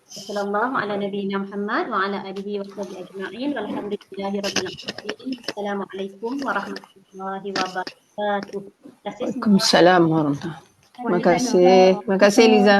وصلى الله على نبينا محمد وعلى آله وصحبه أجمعين والحمد لله رب العالمين. السلام عليكم ورحمة الله وبركاته. Waalaikumsalam warahmatullahi wabarakatuh. Terima kasih Liza.